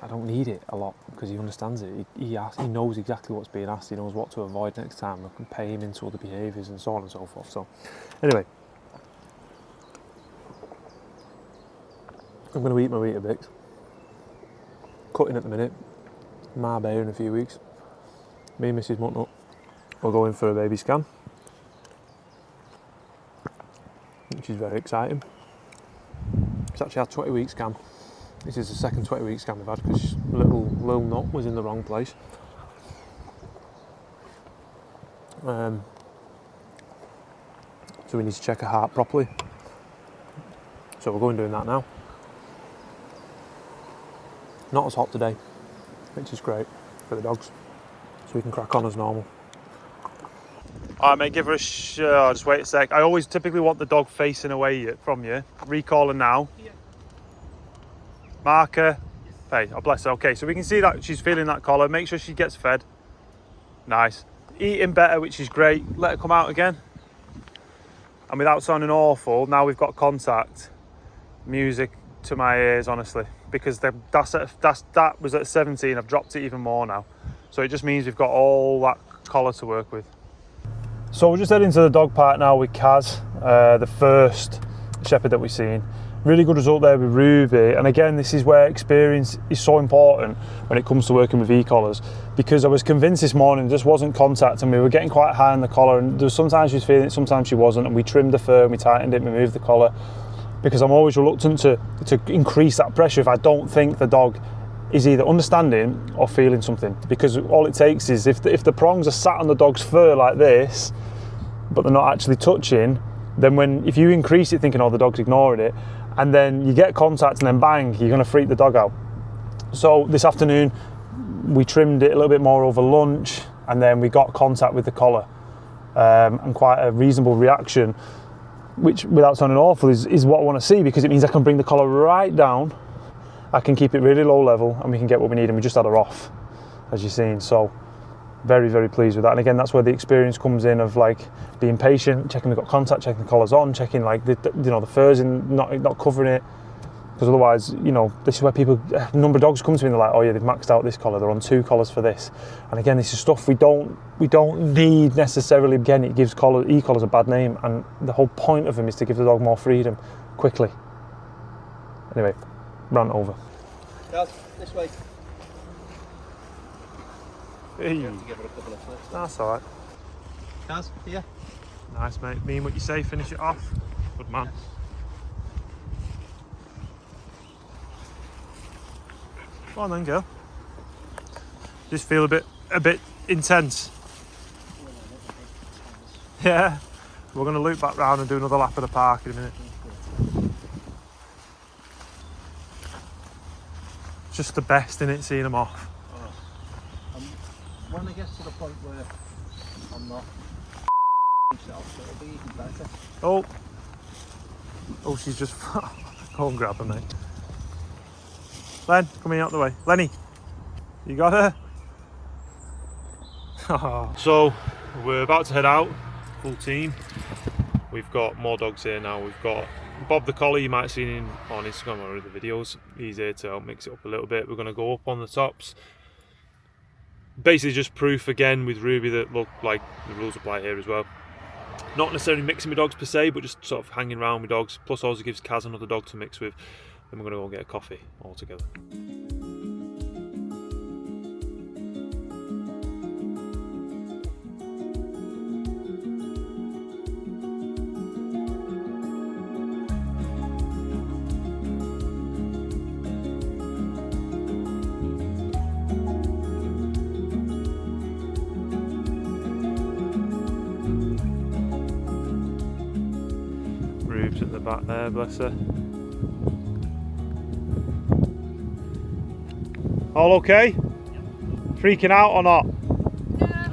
I don't need it a lot because he understands it. He knows exactly what's being asked. He knows what to avoid next time. I can pay him into other behaviours and so on and so forth. So, anyway, I'm going to eat my Weetabix. Cutting at the minute. Marbella in a few weeks. Me and Mrs. Mutnut will go in for a baby scan, which is very exciting. It's actually our 20-week scan. This is the second 20-week scan we've had because little nut was in the wrong place. So we need to check her heart properly. So we're going doing that now. Not as hot today, which is great for the dogs. So we can crack on as normal. Alright mate, give her a just wait a sec. I always typically want the dog facing away from you. Recalling now. Yeah. Marker. Yes. Hey, oh bless her. Okay, so we can see that she's feeling that collar. Make sure she gets fed. Nice. Eating better, which is great. Let her come out again. And without sounding awful, now we've got contact. Music to my ears, honestly. Because that was at 17, I've dropped it even more now. So it just means we've got all that collar to work with. So we're just heading to the dog park now with Kaz, the first shepherd that we've seen. Really good result there with Ruby. And again, this is where experience is so important when it comes to working with e-collars, because I was convinced this morning there just wasn't contact and we were getting quite high on the collar, and there was sometimes she was feeling it, sometimes she wasn't, and we trimmed the fur and we tightened it, we moved the collar. because I'm always reluctant to increase that pressure if I don't think the dog is either understanding or feeling something, because all it takes is if the prongs are sat on the dog's fur like this, but they're not actually touching, then if you increase it thinking, oh, the dog's ignoring it, and then you get contact and then bang, you're going to freak the dog out. So this afternoon we trimmed it a little bit more over lunch, and then we got contact with the collar, and quite a reasonable reaction, which, without sounding awful, is what I want to see, because it means I can bring the collar right down, I can keep it really low level, and we can get what we need, and we just had her off, as you've seen. So very, very pleased with that. And again, that's where the experience comes in of like being patient, checking we've got contact, checking the collar's on, checking like the fur's in, not covering it, because otherwise, this is where a number of dogs come to me and they're like, oh yeah, they've maxed out this collar, they're on 2 collars for this. And again, this is stuff we don't need necessarily. Again, it gives e-collars a bad name, and the whole point of them is to give the dog more freedom quickly. Anyway, rant over. Guys, this way. Hey. You have to give her a couple of flips. That's alright. Guys, here. Nice, mate. Mean what you say, finish it off. Good man. Go on then, girl. Just feel a bit intense. Yeah. We're going to loop back round and do another lap of the park in a minute. Just the best, innit, seeing them off. When I get to the point where I'm not myself, it'll be even better. Oh, she's just go and grab her, mate. Len, come here out the way. Lenny, you got her? So we're about to head out, full team. We've got more dogs here now. We've got Bob the collie, you might have seen him on Instagram or other videos. He's here to help mix it up a little bit. We're going to go up on the tops. Basically just proof again with Ruby that look like the rules apply here as well. Not necessarily mixing with dogs per se, but just sort of hanging around with dogs. Plus also gives Kaz another dog to mix with. Then we're going to go and get a coffee all together. Rube's at the back there, bless her. All okay? Yep. Freaking out or not? Yeah.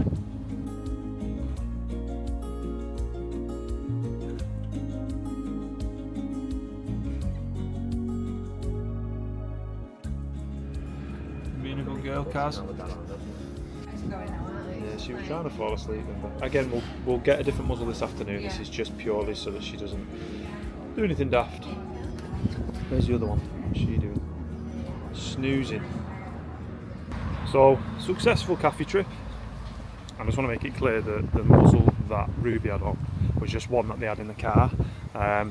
Being a good girl, Kaz. Yeah, she was trying to fall asleep. Again, we'll get a different muzzle this afternoon. This is just purely so that she doesn't do anything daft. Where's the other one? What's she doing? Snoozing. So, successful cafe trip. I just want to make it clear that the muzzle that Ruby had on was just one that they had in the car.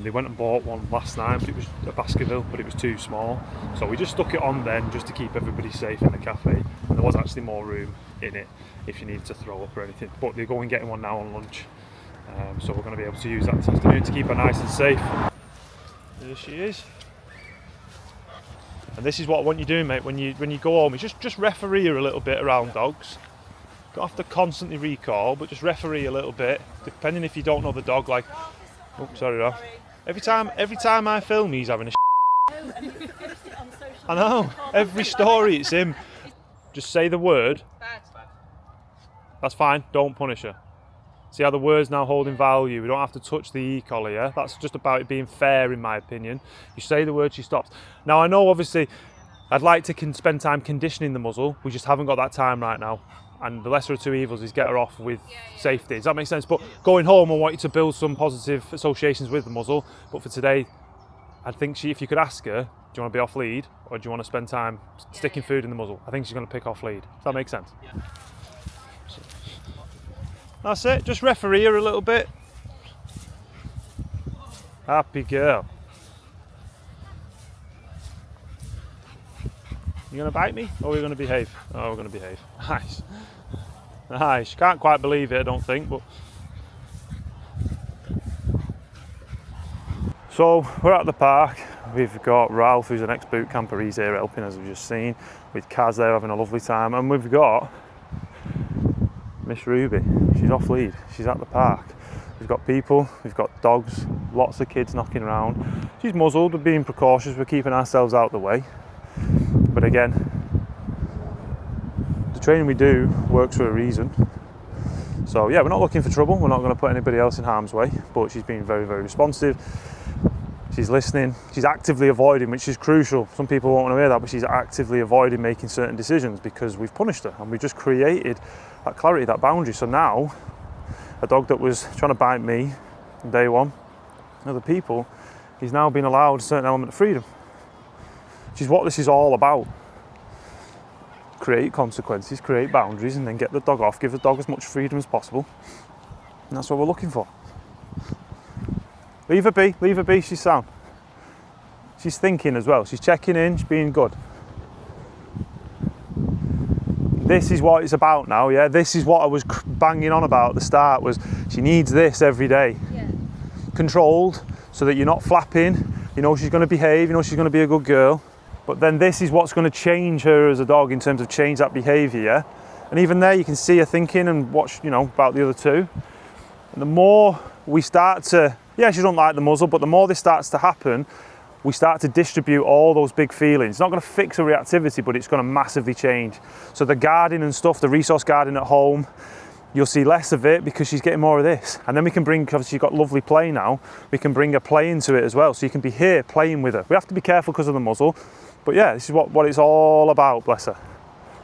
They went and bought one last night, but it was a Baskerville, but it was too small. So we just stuck it on then just to keep everybody safe in the cafe. And there was actually more room in it if you needed to throw up or anything. But they're going getting one now on lunch. So we're going to be able to use that this afternoon to keep her nice and safe. There she is. And this is what I want you doing, mate, when you go home, is just referee her a little bit around dogs. Don't have to constantly recall, but just referee a little bit, depending if you don't know the dog. Like, oh, sorry, Ralph. Every time I film, he's having a I know. Every story, it's him. Just say the word. That's fine. Don't punish her. See how the word's now holding value. We don't have to touch the e-collar, yeah? That's just about it being fair, in my opinion. You say the word, she stops. Now, I know, obviously, I'd like to spend time conditioning the muzzle. We just haven't got that time right now. And the lesser of two evils is get her off with safety. Does that make sense? But going home, I want you to build some positive associations with the muzzle. But for today, I think if you could ask her, do you want to be off lead or do you want to spend time sticking food in the muzzle? I think she's going to pick off lead. Does that make sense? Yeah. That's it. Just referee her a little bit. Happy girl. You going to bite me or are we going to behave? Oh, we're going to behave. Nice. Nice. Can't quite believe it, I don't think, but... So we're at the park. We've got Ralph, who's an ex-boot camper. He's here helping, as we've just seen, with Kaz there having a lovely time. And we've got Miss Ruby. She's off lead. She's at the park. We've got people, we've got dogs, lots of kids knocking around. She's muzzled, we're being precautious, we're keeping ourselves out of the way. But again, the training we do works for a reason. So yeah, we're not looking for trouble, we're not going to put anybody else in harm's way, but she's been very, very responsive. She's listening, she's actively avoiding, which is crucial. Some people won't want to hear that, but she's actively avoiding making certain decisions because we've punished her and we've just created that clarity, that boundary. So now, a dog that was trying to bite me on day one, other people, he's now been allowed a certain element of freedom, which is what this is all about. Create consequences, create boundaries, and then get the dog off, give the dog as much freedom as possible. And that's what we're looking for. Leave her be, she's sound. She's thinking as well, she's checking in, she's being good. This is what it's about now, yeah? This is what I was banging on about at the start, was she needs this every day. Yeah. Controlled, so that you're not flapping, you know she's going to behave, you know she's going to be a good girl. But then this is what's going to change her as a dog in terms of change that behaviour, yeah? And even there you can see her thinking and watch, you know, about the other two. And the more we start to, yeah, she doesn't like the muzzle, but the more this starts to happen, we start to distribute all those big feelings. It's not going to fix her reactivity, but it's going to massively change. So the guarding and stuff, the resource guarding at home, you'll see less of it because she's getting more of this. And then we can bring, obviously she's got lovely play now, we can bring her play into it as well. So you can be here playing with her. We have to be careful because of the muzzle, but yeah, this is what it's all about, bless her.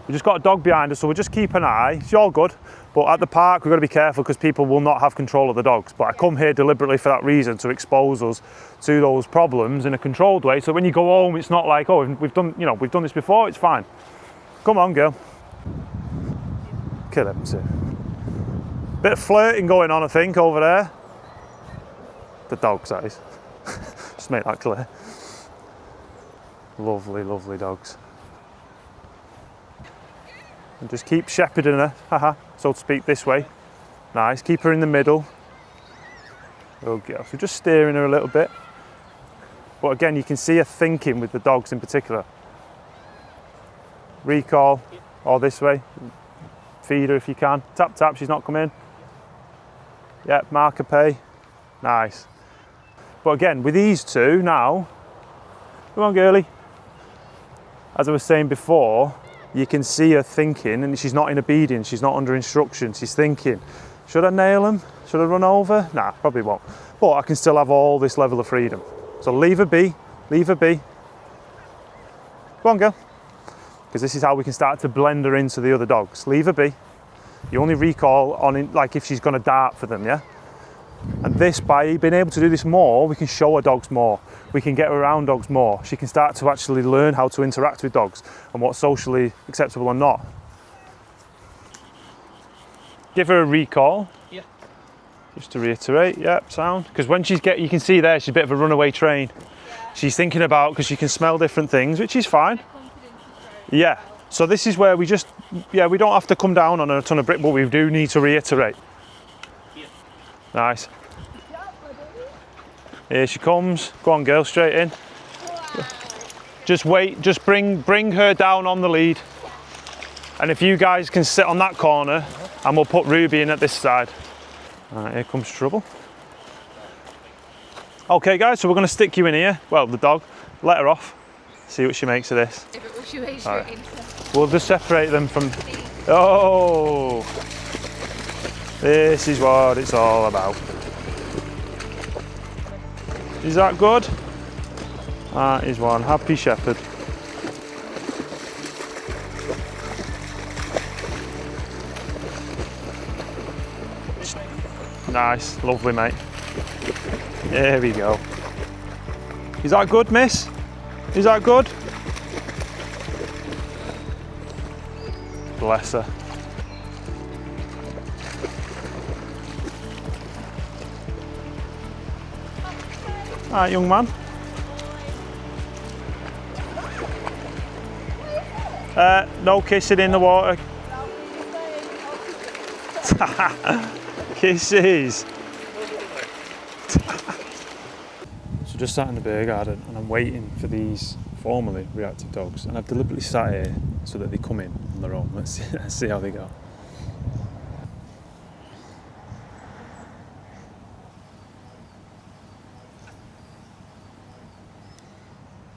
We just got a dog behind us, so we'll just keep an eye. She's all good, but at the park we've got to be careful because people will not have control of the dogs. But I come here deliberately for that reason, to expose us to those problems in a controlled way. So when you go home, it's not like, oh, we've done this before, it's fine. Come on, girl. Kill him too. Bit of flirting going on, I think, over there. The dogs, that is. Just make that clear. Lovely, lovely dogs. And just keep shepherding her, haha, so to speak, this way. Nice, keep her in the middle. Good girl. So just steering her a little bit. But again, you can see her thinking with the dogs in particular. Recall, or this way. Feed her if you can. Tap, tap, she's not come in. Yep, marker pay. Nice. But again, with these two now, come on, girlie. As I was saying before, you can see her thinking, and she's not in obedience, she's not under instruction, she's thinking, should I nail him? Should I run over? Nah, probably won't. But I can still have all this level of freedom. So leave her be, leave her be. Go on, girl. Because this is how we can start to blend her into the other dogs. Leave her be. You only recall on, like, if she's going to dart for them, yeah? And this, by being able to do this more, we can show our dogs more. We can get her around dogs more. She can start to actually learn how to interact with dogs and what's socially acceptable and not. Give her a recall. Yeah. Just to reiterate, yep, sound. Because when you can see there, she's a bit of a runaway train. Yeah. She's thinking about, because she can smell different things, which is fine. Yeah. So this is where we just, yeah, we don't have to come down on a ton of brick, but we do need to reiterate. Yeah. Nice. Here she comes. Go on, girl, straight in. Wow. Just wait, just bring her down on the lead. And if you guys can sit on that corner, and we'll put Ruby in at this side. All right, here comes trouble. Okay, guys, so we're going to stick you in here. Well, the dog. Let her off. See what she makes of this. If it was she makes All right. straight into We'll just separate them from... Oh! This is what it's all about. Is that good? That is one happy shepherd. Nice, lovely, mate. There we go. Is that good, miss? Is that good? Bless her. All right, young man. No kissing in the water. Kisses. So just sat in the beer garden and I'm waiting for these formerly reactive dogs, and I've deliberately sat here so that they come in on their own. Let's see how they go.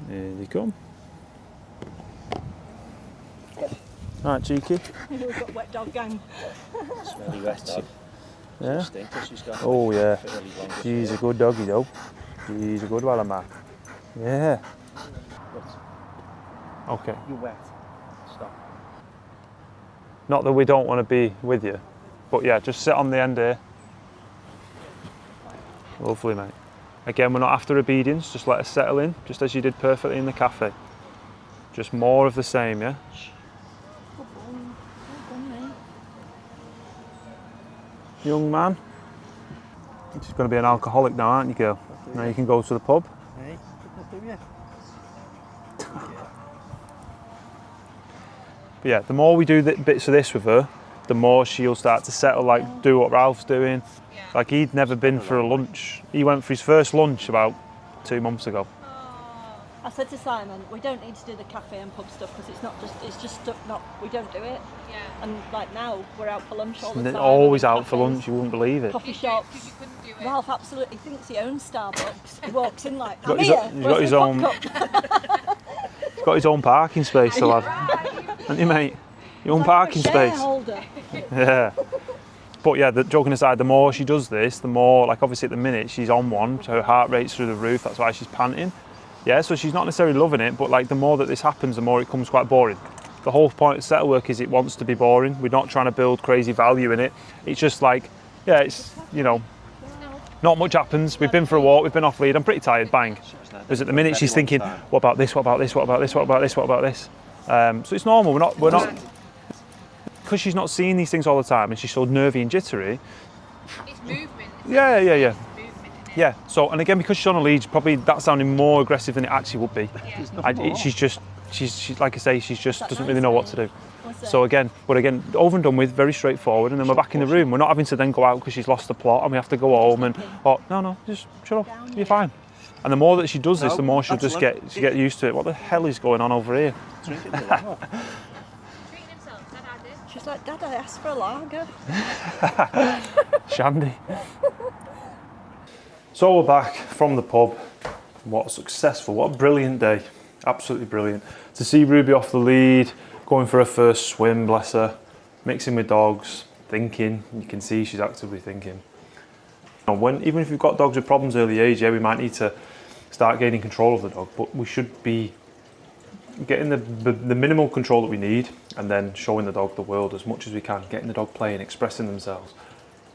Here they come. Alright, cheeky. We've got wet dog gang. Smelly wet dog. Yeah. Stinker, she's got Oh yeah. fairly long She's a good doggy though. She's a good one, man. Yeah. Okay. You're wet. Stop. Not that we don't want to be with you, but yeah, just sit on the end here. Lovely, mate. Again, we're not after obedience, just let us settle in, just as you did perfectly in the cafe. Just more of the same, yeah? Young man. You're just going to be an alcoholic now, aren't you, girl? Now you can go to the pub. Hey, what do you? But yeah, the more we do bits of this with her, the more she'll start to settle, like do what Ralph's doing. Yeah. Like he'd never been for a lunch. He went for his first lunch about 2 months ago. I said to Simon, we don't need to do the cafe and pub stuff because it's just stuff we don't do it. Yeah. And like now, we're out for lunch all the time. Always and out for cafes, lunch, you wouldn't believe it. Coffee shops. Because you couldn't do it. Ralph absolutely thinks he owns Starbucks. He walks in like, Got I'm his- here. he's Where's got his my own- pop cup?" He's got his own parking space, the lad. Hasn't you, mate? Your own Like, parking I'm a space. shareholder. Yeah. But yeah, joking aside, the more she does this, the more, like obviously at the minute, she's on one, so her heart rate's through the roof, that's why she's panting. Yeah, so she's not necessarily loving it, but like the more that this happens, the more it becomes quite boring. The whole point of settle work is it wants to be boring. We're not trying to build crazy value in it. It's just like, yeah, it's, you know, not much happens. We've been for a walk, we've been off lead, I'm pretty tired, bang. Whereas at the minute she's thinking, what about this, what about this, what about this, what about this, what about this? So it's normal, we're not, because she's not seeing these things all the time and she's so nervy and jittery. It's movement. Yeah. Movement, innit? Yeah, so, and again, because she's on a lead, probably that's sounding more aggressive than it actually would be. She's like I say, she's just doesn't really know what to do. So again, over and done with, very straightforward, and then we're back in the room. We're not having to then go out because she's lost the plot and we have to go home and, oh, no, just shut up, you're fine. And the more that she does this, the more she'll just get used to it. What the hell is going on over here? Treating himself, Dad had it. She's like, Dad, I asked for a lager. Shandy. So we're back from the pub. What a successful, what a brilliant day. Absolutely brilliant. To see Ruby off the lead, going for her first swim, bless her, mixing with dogs, thinking. You can see she's actively thinking. Even if you've got dogs with problems early age, yeah, we might need to start gaining control of the dog, but we should be getting the minimal control that we need and then showing the dog the world as much as we can, getting the dog playing, expressing themselves.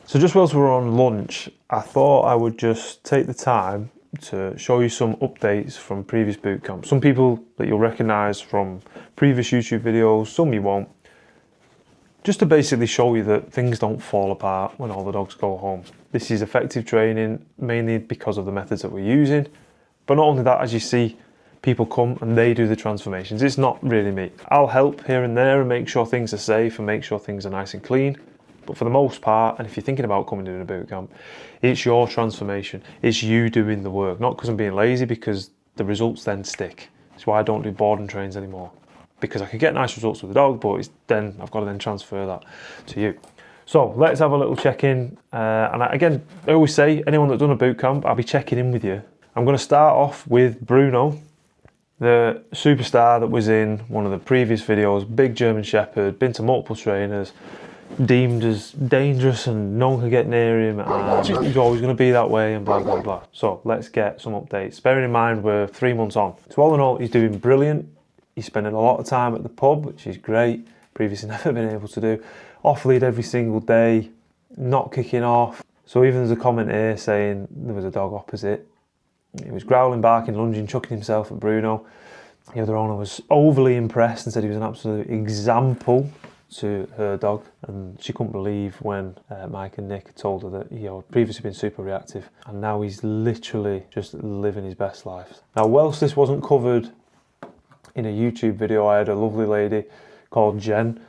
So just whilst we're on lunch, I thought I would just take the time to show you some updates from previous boot camps. Some people that you'll recognise from previous YouTube videos, some you won't. Just to basically show you that things don't fall apart when all the dogs go home. This is effective training, mainly because of the methods that we're using. But not only that, as you see, people come and they do the transformations. It's not really me. I'll help here and there and make sure things are safe and make sure things are nice and clean. But for the most part, and if you're thinking about coming to a boot camp, it's your transformation. It's you doing the work, not because I'm being lazy, because the results then stick. That's why I don't do board and trains anymore. Because I can get nice results with the dog, but then I've got to then transfer that to you. So let's have a little check-in. Again, I always say, anyone that's done a boot camp, I'll be checking in with you. I'm going to start off with Bruno, the superstar that was in one of the previous videos, big German Shepherd, been to multiple trainers, deemed as dangerous and no one could get near him, and he's always going to be that way and blah, blah, blah. So let's get some updates. Bearing in mind we're 3 months on. So all in all, he's doing brilliant. He's spending a lot of time at the pub, which is great. Previously never been able to do. Off lead every single day, not kicking off. So even there's a comment here saying there was a dog opposite. He was growling, barking, lunging, chucking himself at Bruno. The other owner was overly impressed and said he was an absolute example to her dog, and she couldn't believe when Mike and Nick told her that he had previously been super reactive and now he's literally just living his best life. Now, whilst this wasn't covered in a YouTube video, I had a lovely lady called Jen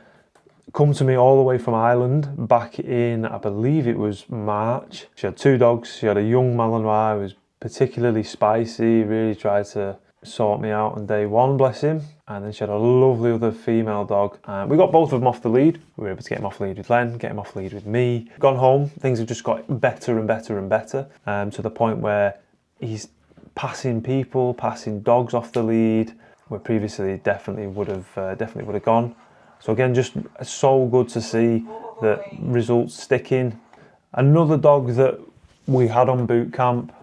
come to me all the way from Ireland back in, I believe it was March. She had 2 dogs. She had a young Malinois who was particularly spicy. Really tried to sort me out on day one, bless him. And then she had a lovely other female dog. We got both of them off the lead. We were able to get him off the lead with Len, get him off the lead with me. Gone home, things have just got better and better and better, to the point where he's passing people, passing dogs off the lead, where previously definitely would have gone. So again, just so good to see that results sticking. Another dog that we had on boot camp,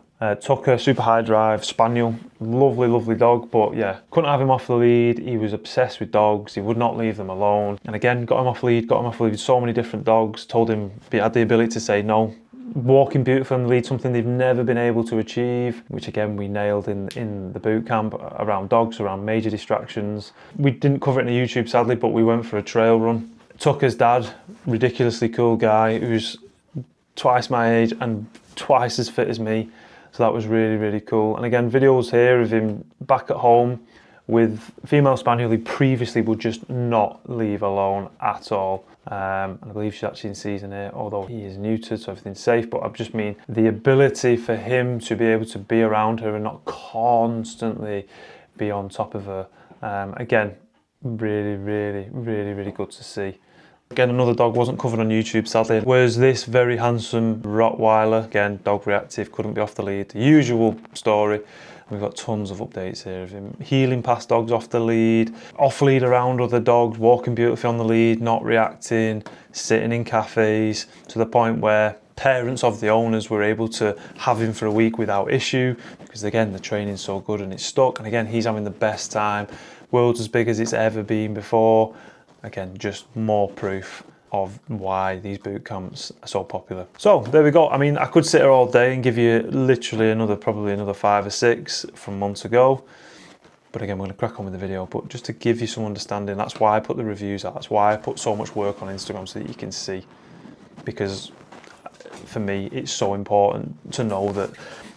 Tucker, super high drive, spaniel, lovely dog, but yeah, couldn't have him off the lead. He was obsessed with dogs, he would not leave them alone. And again, got him off lead with so many different dogs, told him he had the ability to say no. Walking beautifully on the lead, something they've never been able to achieve, which again we nailed in the boot camp around dogs, around major distractions. We didn't cover it in a YouTube sadly, but we went for a trail run. Tucker's dad, ridiculously cool guy who's twice my age and twice as fit as me. So that was really cool. And again, videos here of him back at home with female spaniel he previously would just not leave alone at all. And I believe she's actually in season 8, although he is neutered, so everything's safe. But I just mean the ability for him to be able to be around her and not constantly be on top of her. Again, really good to see. Again, another dog wasn't covered on YouTube sadly, was this very handsome Rottweiler. Again, dog reactive, couldn't be off the lead. The usual story. We've got tons of updates here of him healing past dogs off the lead, off lead around other dogs, walking beautifully on the lead, not reacting, sitting in cafes, to the point where parents of the owners were able to have him for a week without issue, because again, the training's so good and it's stuck. And again, he's having the best time. World's as big as it's ever been before. Again, just more proof of why these boot camps are so popular. So there we go. I mean, I could sit here all day and give you literally probably another 5 or 6 from months ago. But again, we're going to crack on with the video. But just to give you some understanding, that's why I put the reviews out. That's why I put so much work on Instagram, so that you can see. Because for me, it's so important to know that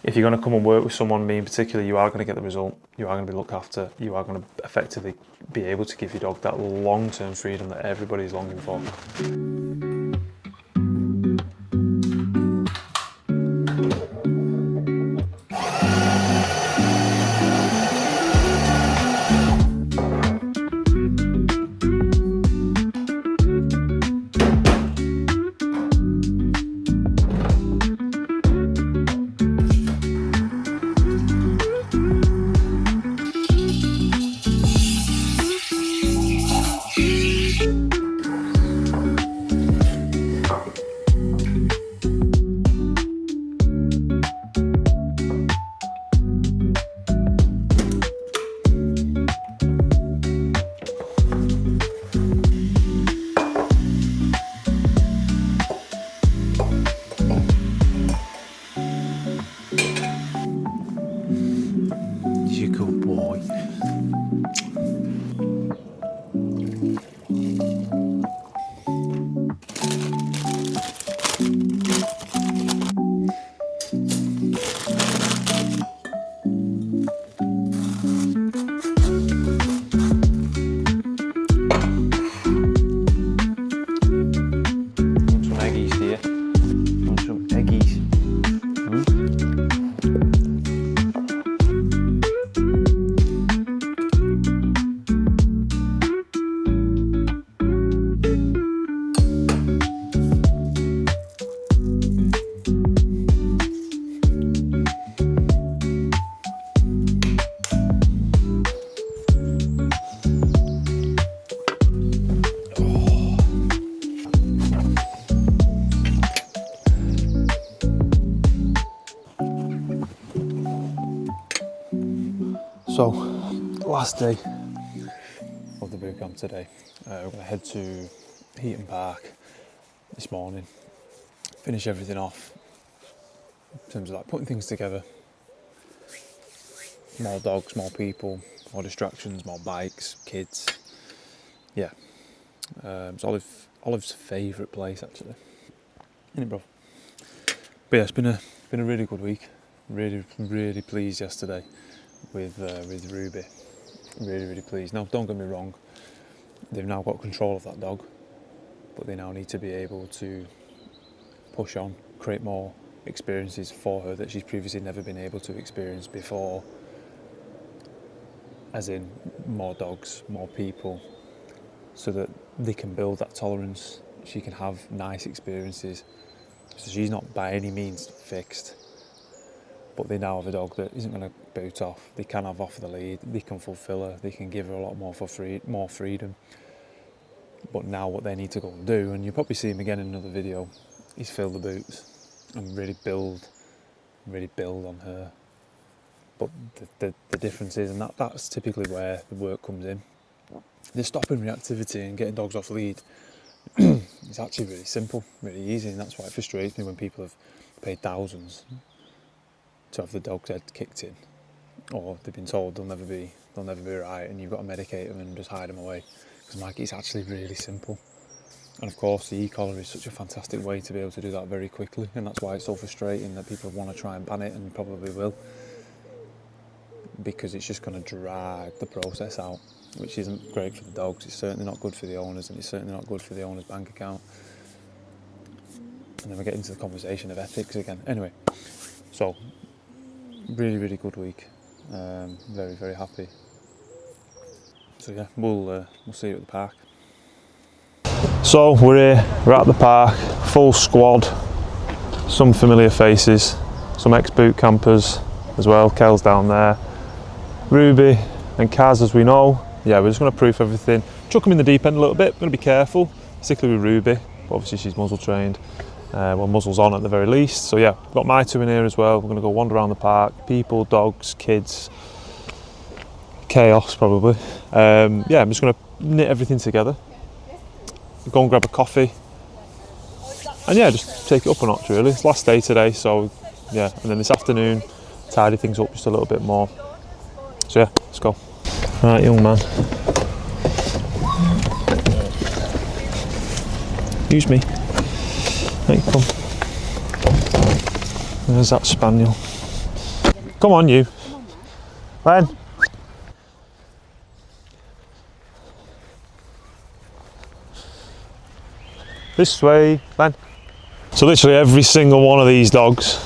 if you're going to come and work with someone, me in particular, you are going to get the result. You are going to be looked after. You are going to effectively be able to give your dog that long-term freedom that everybody's longing for. You good boy. Want some eggies, dear? Want some eggies? So, last day of the boot camp today. We're going to head to Heaton Park this morning, finish everything off in terms of like putting things together. More dogs, more people, more distractions, more bikes, kids. Yeah, it's Olive's favourite place actually. Isn't it, bro? But yeah, it's been a really good week. Really pleased yesterday with Ruby. Really pleased. Now, don't get me wrong, they've now got control of that dog, but they now need to be able to push on, create more experiences for her that she's previously never been able to experience before, as in more dogs, more people, so that they can build that tolerance. She can have nice experiences. So she's not by any means fixed, but they now have a dog that isn't going to boot off. They can have off the lead, they can fulfill her, they can give her a lot more more freedom. But now what they need to go and do, and you'll probably see him again in another video, is fill the boots and really build on her. But the difference is, and that's typically where the work comes in. The stopping reactivity and getting dogs off lead is actually really simple, really easy, and that's why it frustrates me when people have paid thousands to have the dog's head kicked in, or they've been told they'll never be right, and you've got to medicate them and just hide them away. Because like, it's actually really simple. And of course the e-collar is such a fantastic way to be able to do that very quickly, and that's why it's so frustrating that people want to try and ban it, and probably will, because it's just going to drag the process out, which isn't great for the dogs. It's certainly not good for the owners, and it's certainly not good for the owner's bank account. And then we get into the conversation of ethics again. Anyway, so really good week. Very, very happy. So yeah, we'll see you at the park. So we're here, we're at the park, full squad, some familiar faces, some ex-boot campers as well. Kel's down there, Ruby and Kaz, as we know. Yeah, we're just going to proof everything, chuck them in the deep end a little bit. We're going to be careful, particularly with Ruby, but obviously she's muzzle trained. Well, muzzle's on at the very least. So yeah, got my two in here as well. We're going to go wander around the park, people, dogs, kids, chaos probably. Yeah, I'm just going to knit everything together, go and grab a coffee, and yeah, just take it up a notch really. It's last day today, so yeah, and then this afternoon tidy things up just a little bit more. So yeah, let's go. Right, young man, use me. Right, come. There's that spaniel. Come on, you. Len. This way, Len. So literally every single one of these dogs,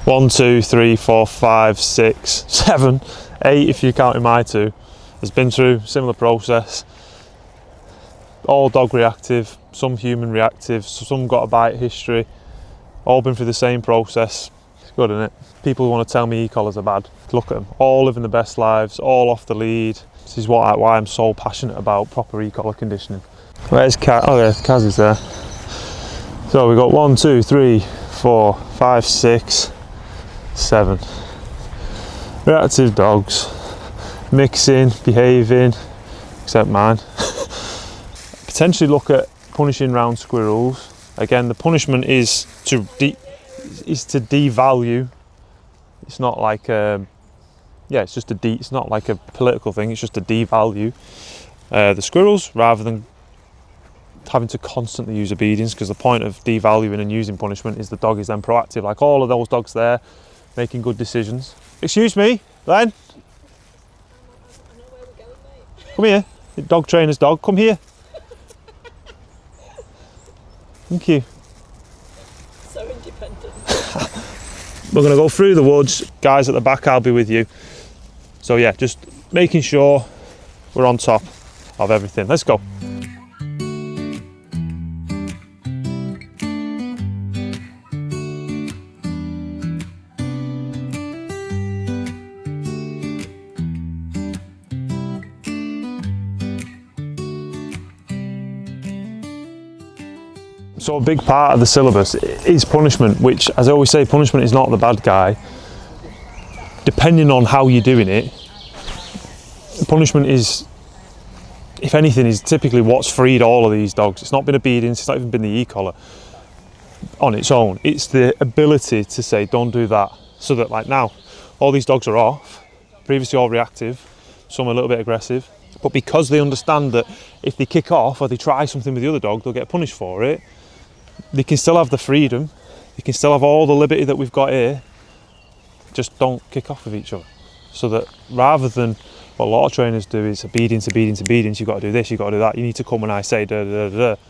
1, 2, 3, 4, 5, 6, 7, 8 if you're counting my two, has been through similar process. All dog reactive, some human reactive, some got a bite history, all been through the same process. It's good, isn't it? People who want to tell me e-collars are bad, look at them, all living the best lives, all off the lead. This is why I'm so passionate about proper e-collar conditioning. Where's Kaz? Oh yeah, Kaz is there. So we've got 1, 2, 3, 4, 5, 6, 7 reactive dogs, mixing, behaving, except mine. Potentially look at punishing round squirrels. Again, the punishment is to devalue. It's not like it's just it's not like a political thing. It's just to devalue the squirrels rather than having to constantly use obedience, because the point of devaluing and using punishment is the dog is then proactive, like all of those dogs there, making good decisions. Excuse me, Len. Come here, dog trainer's dog, come here. Thank you. So independent. We're going to go through the woods. Guys at the back, I'll be with you. So yeah, just making sure we're on top of everything. Let's go. So a big part of the syllabus is punishment, which, as I always say, punishment is not the bad guy. Depending on how you're doing it, punishment is, if anything, is typically what's freed all of these dogs. It's not been obedience, it's not even been the e-collar on its own. It's the ability to say, don't do that. So that, like now, all these dogs are off, previously all reactive, some a little bit aggressive. But because they understand that if they kick off or they try something with the other dog, they'll get punished for it, they can still have the freedom, they can still have all the liberty that we've got here, just don't kick off with each other. So that rather than what a lot of trainers do is obedience, you've got to do this, you've got to do that, you need to come when I say da da da da.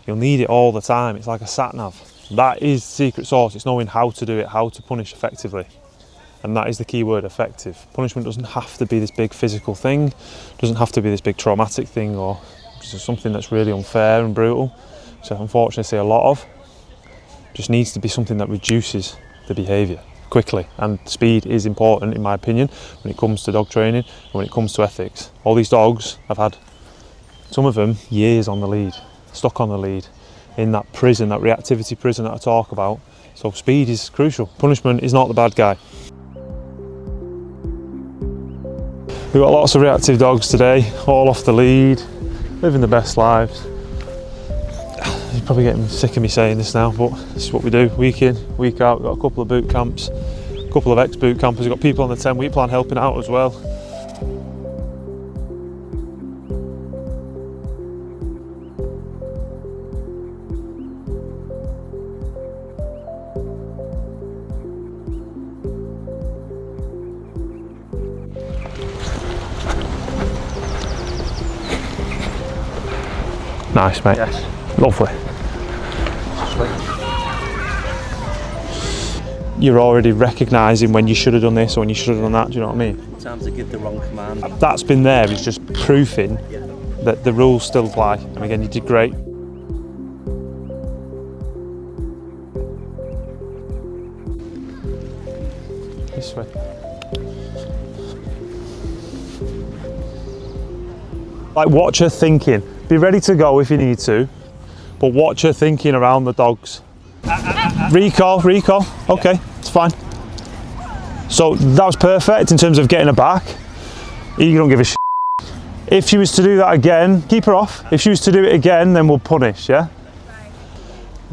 You'll need it all the time. It's like a sat nav. That is secret sauce. It's knowing how to do it, how to punish effectively. And that is the key word, effective. Punishment doesn't have to be this big physical thing, doesn't have to be this big traumatic thing or just something that's really unfair and brutal, which I unfortunately see a lot of. Just needs to be something that reduces the behaviour quickly, and speed is important in my opinion when it comes to dog training and when it comes to ethics. All these dogs, I've had some of them years on the lead, stuck on the lead, in that prison, that reactivity prison that I talk about. So speed is crucial. Punishment is not the bad guy. We've got lots of reactive dogs today, all off the lead, living the best lives. You're probably getting sick of me saying this now, but this is what we do, week in, week out. We've got a couple of boot camps, a couple of ex-boot campers. We've got people on the 10-week plan helping out as well. Nice, mate. Yes. Lovely. Sweet. You're already recognising when you should have done this or when you should have done that, do you know what I mean? Sometimes they give the wrong command. That's been there, it's just proofing that the rules still apply. And again, you did great. This way. Like, watch her thinking. Be ready to go if you need to, but watch her thinking around the dogs. Recall, okay, it's fine. So that was perfect in terms of getting her back. You don't give a shit. If she was to do that again, keep her off. If she was to do it again, then we'll punish, yeah?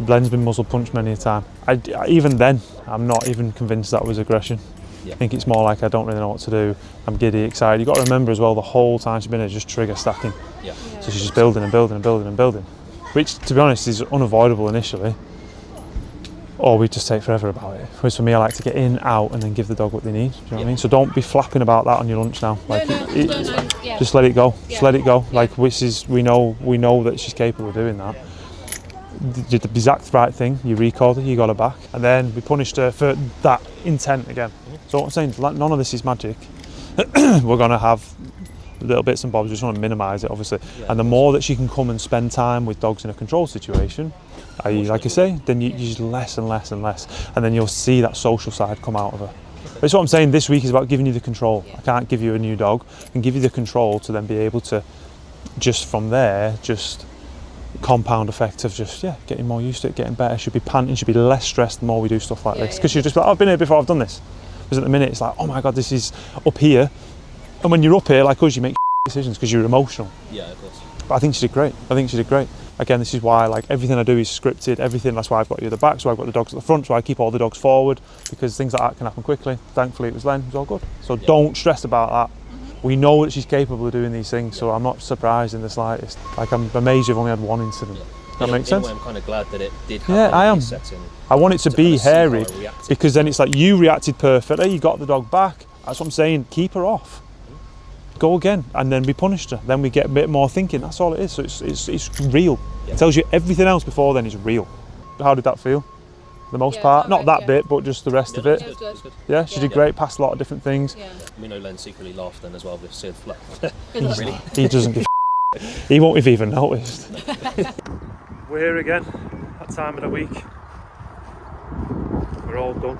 Glenn's been muzzle punched many a time. Even then, I'm not even convinced that was aggression. Yeah. I think it's more like I don't really know what to do. I'm giddy, excited. You've got to remember as well, the whole time she's been here, just trigger stacking. Yeah. So she's just building and building and building and building, which, to be honest, is unavoidable initially. Or we just take forever about it. Whereas for me, I like to get in, out, and then give the dog what they need. Do you know what I mean? So don't be flapping about that on your lunch now. Like, just let it go. Just let it go. Like, which is, we know that she's capable of doing that. You did the exact right thing. You recalled her, you got her back, and then we punished her for that intent again. So what I'm saying, like, none of this is magic. We're gonna have little bits and bobs. We just want to minimise it, obviously. Yeah, and the more that she can come and spend time with dogs in a controlled situation, i.e., like I say, then you use less and less and less, and then you'll see that social side come out of her. That's what I'm saying. This week is about giving you the control. I can't give you a new dog. I can give you the control to then be able to, just from there, just compound effect of just, yeah, getting more used to it, getting better. She'll be panting, she'll be less stressed the more we do stuff like this, because she'll just be like, I've been here before, I've done this. Because at the minute it's like, oh my god, this is up here, and when you're up here like us, you make decisions because you're emotional. Yeah, of course. But I think she did great. Again, this is why, like, everything I do is scripted, everything. That's why I've got you at the back, so I've got the dogs at the front, so I keep all the dogs forward, because things like that can happen quickly. Thankfully it was Len, it was all good. So don't stress about that. We know that she's capable of doing these things, so I'm not surprised in the slightest. Like, I'm amazed you've only had one incident. That makes sense? I'm kind of glad that it did happen. Yeah, I am. I want it to be hairy, because then it's like, you reacted perfectly, you got the dog back. That's what I'm saying, keep her off. Go again, and then we punished her. Then we get a bit more thinking, that's all it is. So it's real. Yeah. It tells you everything else before then is real. How did that feel? For the most part? Not that bit, but just the rest of it. It was good. Yeah, she did great, passed a lot of different things. Yeah. We know Len secretly laughed then as well with Sid Flat. Really? He doesn't give a He won't have even noticed. We're here again, that time of the week. We're all done.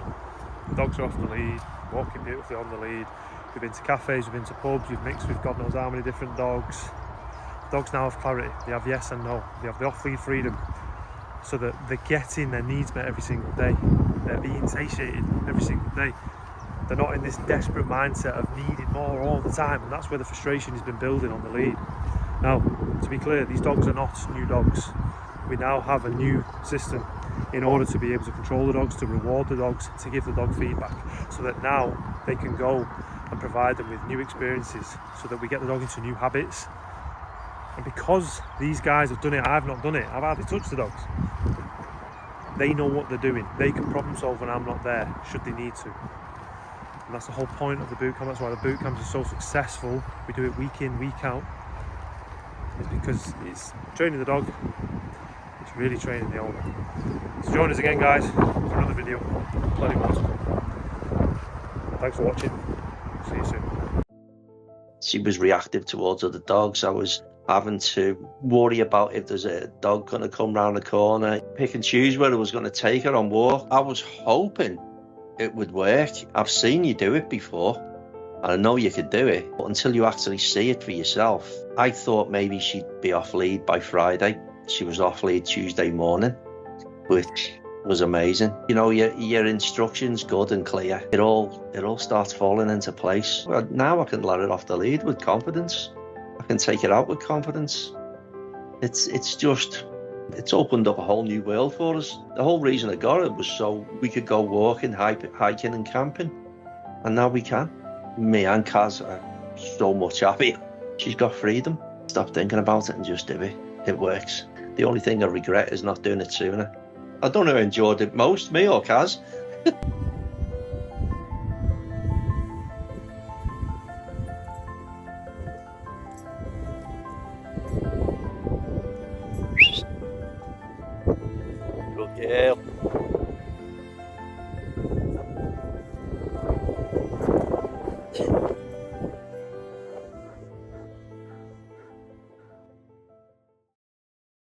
The dogs are off the lead, walking beautifully on the lead. We've been to cafes, we've been to pubs, we've mixed with God knows how many different dogs. Dogs now have clarity, they have yes and no, they have the off-lead freedom, so that they're getting their needs met every single day. They're being satiated every single day. They're not in this desperate mindset of needing more all the time, and that's where the frustration has been building on the lead. Now, to be clear, these dogs are not new dogs. We now have a new system in order to be able to control the dogs, to reward the dogs, to give the dog feedback, so that now they can go and provide them with new experiences, so that we get the dog into new habits. And because these guys have done it, I've not done it, I've hardly touched the dogs. They know what they're doing, they can problem solve when I'm not there, should they need to. And that's the whole point of the boot camp. That's why the boot camps are so successful. We do it week in, week out. It's because it's training the dog, it's It's really training the owner. So join us again, guys, for another video. Plenty more to come. Thanks for watching. See you soon. She was reactive towards other dogs. I was having to worry about if there's a dog going to come round the corner, pick and choose where I was going to take her on walk. I was hoping it would work. I've seen you do it before, and I know you could do it, but until you actually see it for yourself. I thought maybe she'd be off lead by Friday. She was off lead Tuesday morning, which was amazing. You know, your instructions good and clear. It all starts falling into place. Well, now I can let it off the lead with confidence. I can take it out with confidence. It's opened up a whole new world for us. The whole reason I got it was so we could go walking, hiking and camping, and now we can. Me and Kaz are so much happier. She's got freedom. Stop thinking about it and just do it. It works. The only thing I regret is not doing it sooner. I don't know who enjoyed it most, me or Kaz. Good girl.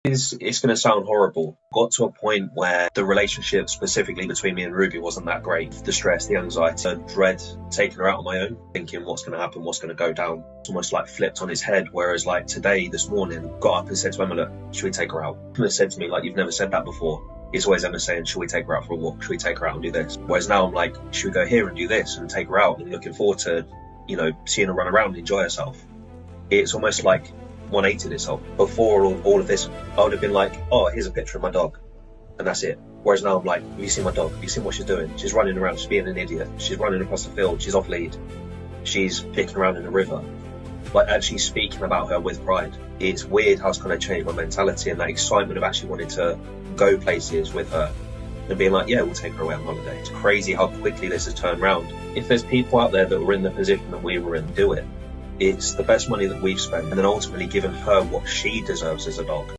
It's going to sound horrible. Got to a point where the relationship specifically between me and Ruby wasn't that great. The stress, the anxiety, the dread, taking her out on my own, thinking what's going to happen, what's going to go down. It's almost like flipped on its head. Whereas like today, this morning, got up and said to Emma, look, should we take her out? Emma said to me, like, you've never said that before. It's always Emma saying, should we take her out for a walk? Should we take her out and do this? Whereas now I'm like, should we go here and do this and take her out? And looking forward to, you know, seeing her run around and enjoy herself. It's almost like 180 itself. Before all of this, I would have been like, oh, here's a picture of my dog, and that's it. Whereas now I'm like, have you seen my dog? Have you seen what she's doing? She's running around, she's being an idiot. She's running across the field, she's off lead. She's picking around in the river. Like actually speaking about her with pride. It's weird how it's kind of changed my mentality and that excitement of actually wanting to go places with her and being like, yeah, we'll take her away on holiday. It's crazy how quickly this has turned around. If there's people out there that were in the position that we were in, do it. It's the best money that we've spent, and then ultimately giving her what she deserves as a dog.